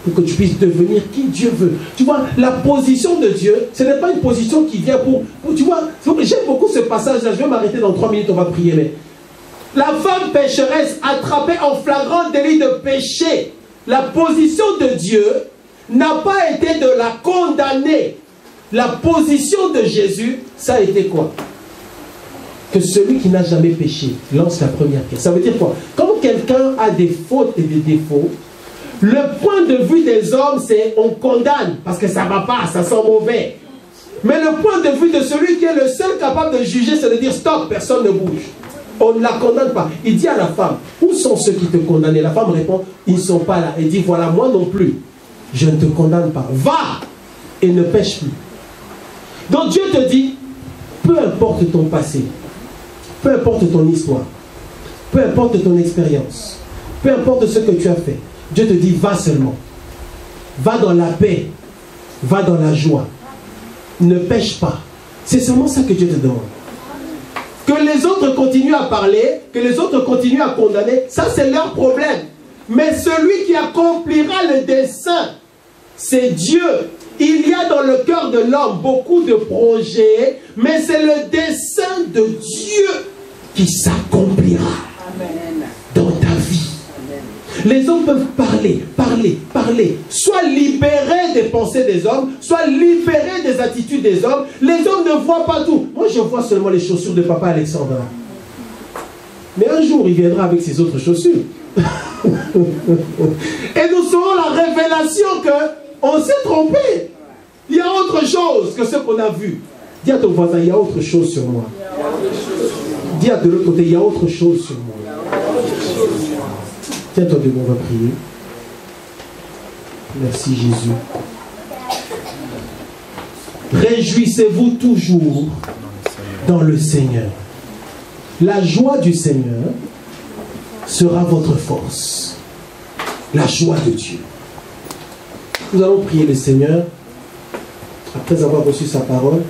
pour que tu puisses devenir qui Dieu veut. Tu vois, la position de Dieu, ce n'est pas une position qui vient pour tu vois, j'aime beaucoup ce passage-là. Je vais m'arrêter dans 3 minutes, on va prier. Mais la femme pécheresse attrapée en flagrant délit de péché. La position de Dieu n'a pas été de la condamner. La position de Jésus, ça a été quoi? Que celui qui n'a jamais péché lance la première pierre. Ça veut dire quoi? Quand quelqu'un a des fautes et des défauts, le point de vue des hommes, c'est on condamne parce que ça ne va pas, ça sent mauvais. Mais le point de vue de celui qui est le seul capable de juger, c'est de dire stop, personne ne bouge. On ne la condamne pas. Il dit à la femme, où sont ceux qui te condamnaient? La femme répond, ils ne sont pas là. Il dit, voilà, moi non plus, je ne te condamne pas. Va et ne pêche plus. Donc Dieu te dit, peu importe ton passé, peu importe ton histoire, peu importe ton expérience, peu importe ce que tu as fait, Dieu te dit, va seulement. Va dans la paix, va dans la joie. Ne pêche pas. C'est seulement ça que Dieu te demande. Que les autres continuent à parler, que les autres continuent à condamner, ça c'est leur problème. Mais celui qui accomplira le dessein, c'est Dieu. Il y a dans le cœur de l'homme beaucoup de projets, mais c'est le dessein de Dieu qui s'accomplira dans ta vie. Les hommes peuvent parler, soit libérés des pensées des hommes, soit libérés des attitudes des hommes. Les hommes ne voient pas tout. Moi, je vois seulement les chaussures de papa Alexandre. Mais un jour, il viendra avec ses autres chaussures. Et nous saurons la révélation qu'on s'est trompé. Il y a autre chose que ce qu'on a vu. Dis à ton voisin, il y a autre chose sur moi. Dis à de l'autre côté, il y a autre chose sur moi. Tiens-toi debout, on va prier. Merci Jésus. Réjouissez-vous toujours dans le Seigneur. La joie du Seigneur sera votre force. La joie de Dieu. Nous allons prier le Seigneur après avoir reçu sa parole.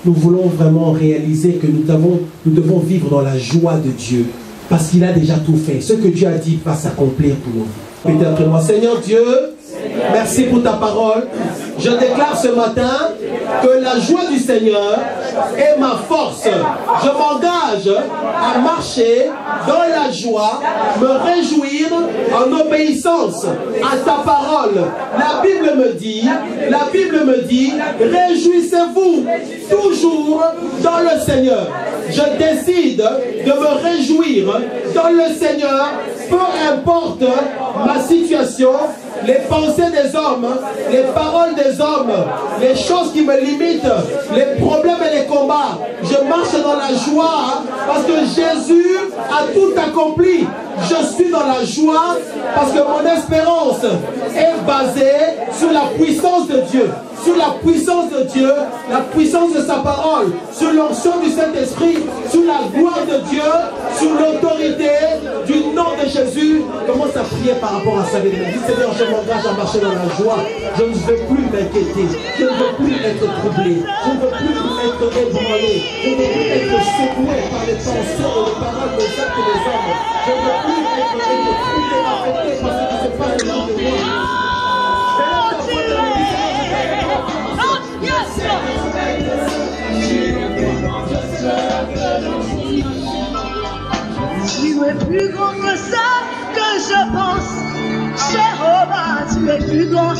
Nous voulons vraiment réaliser que nous devons vivre dans la joie de Dieu. Parce qu'il a déjà tout fait. Ce que Dieu a dit va s'accomplir pour nous. Répétez après moi. Seigneur Dieu, merci pour ta parole. Je déclare ce matin que la joie du Seigneur est ma force. Je m'engage à marcher dans la joie, me réjouir en obéissance à ta parole. La Bible me dit, réjouissez-vous toujours dans le Seigneur. Je décide de me réjouir dans le Seigneur, peu importe ma situation, les pensées des hommes, les paroles des hommes, les choses qui me limitent, les problèmes et les combats. Je marche dans la joie parce que Jésus a tout accompli. Je suis dans la joie parce que mon espérance est basée sur la puissance de Dieu. Sur la puissance de Dieu, la puissance de sa parole, sur l'onction du Saint-Esprit, sur la gloire de Dieu, sur l'autorité du nom de Jésus. Commence à prier par rapport à ça. Dis, Seigneur, je m'engage à marcher dans la joie. Je ne veux plus m'inquiéter. Je ne veux plus être troublé. Je ne veux plus être ébranlé. Je ne veux plus être secoué par les pensées et les paroles des actes des hommes. Je ne veux plus être troublé, affecté par ce qui se passe autour de moi. Tu es plus grand que ça que je pense. Jéhovah, tu es plus grand.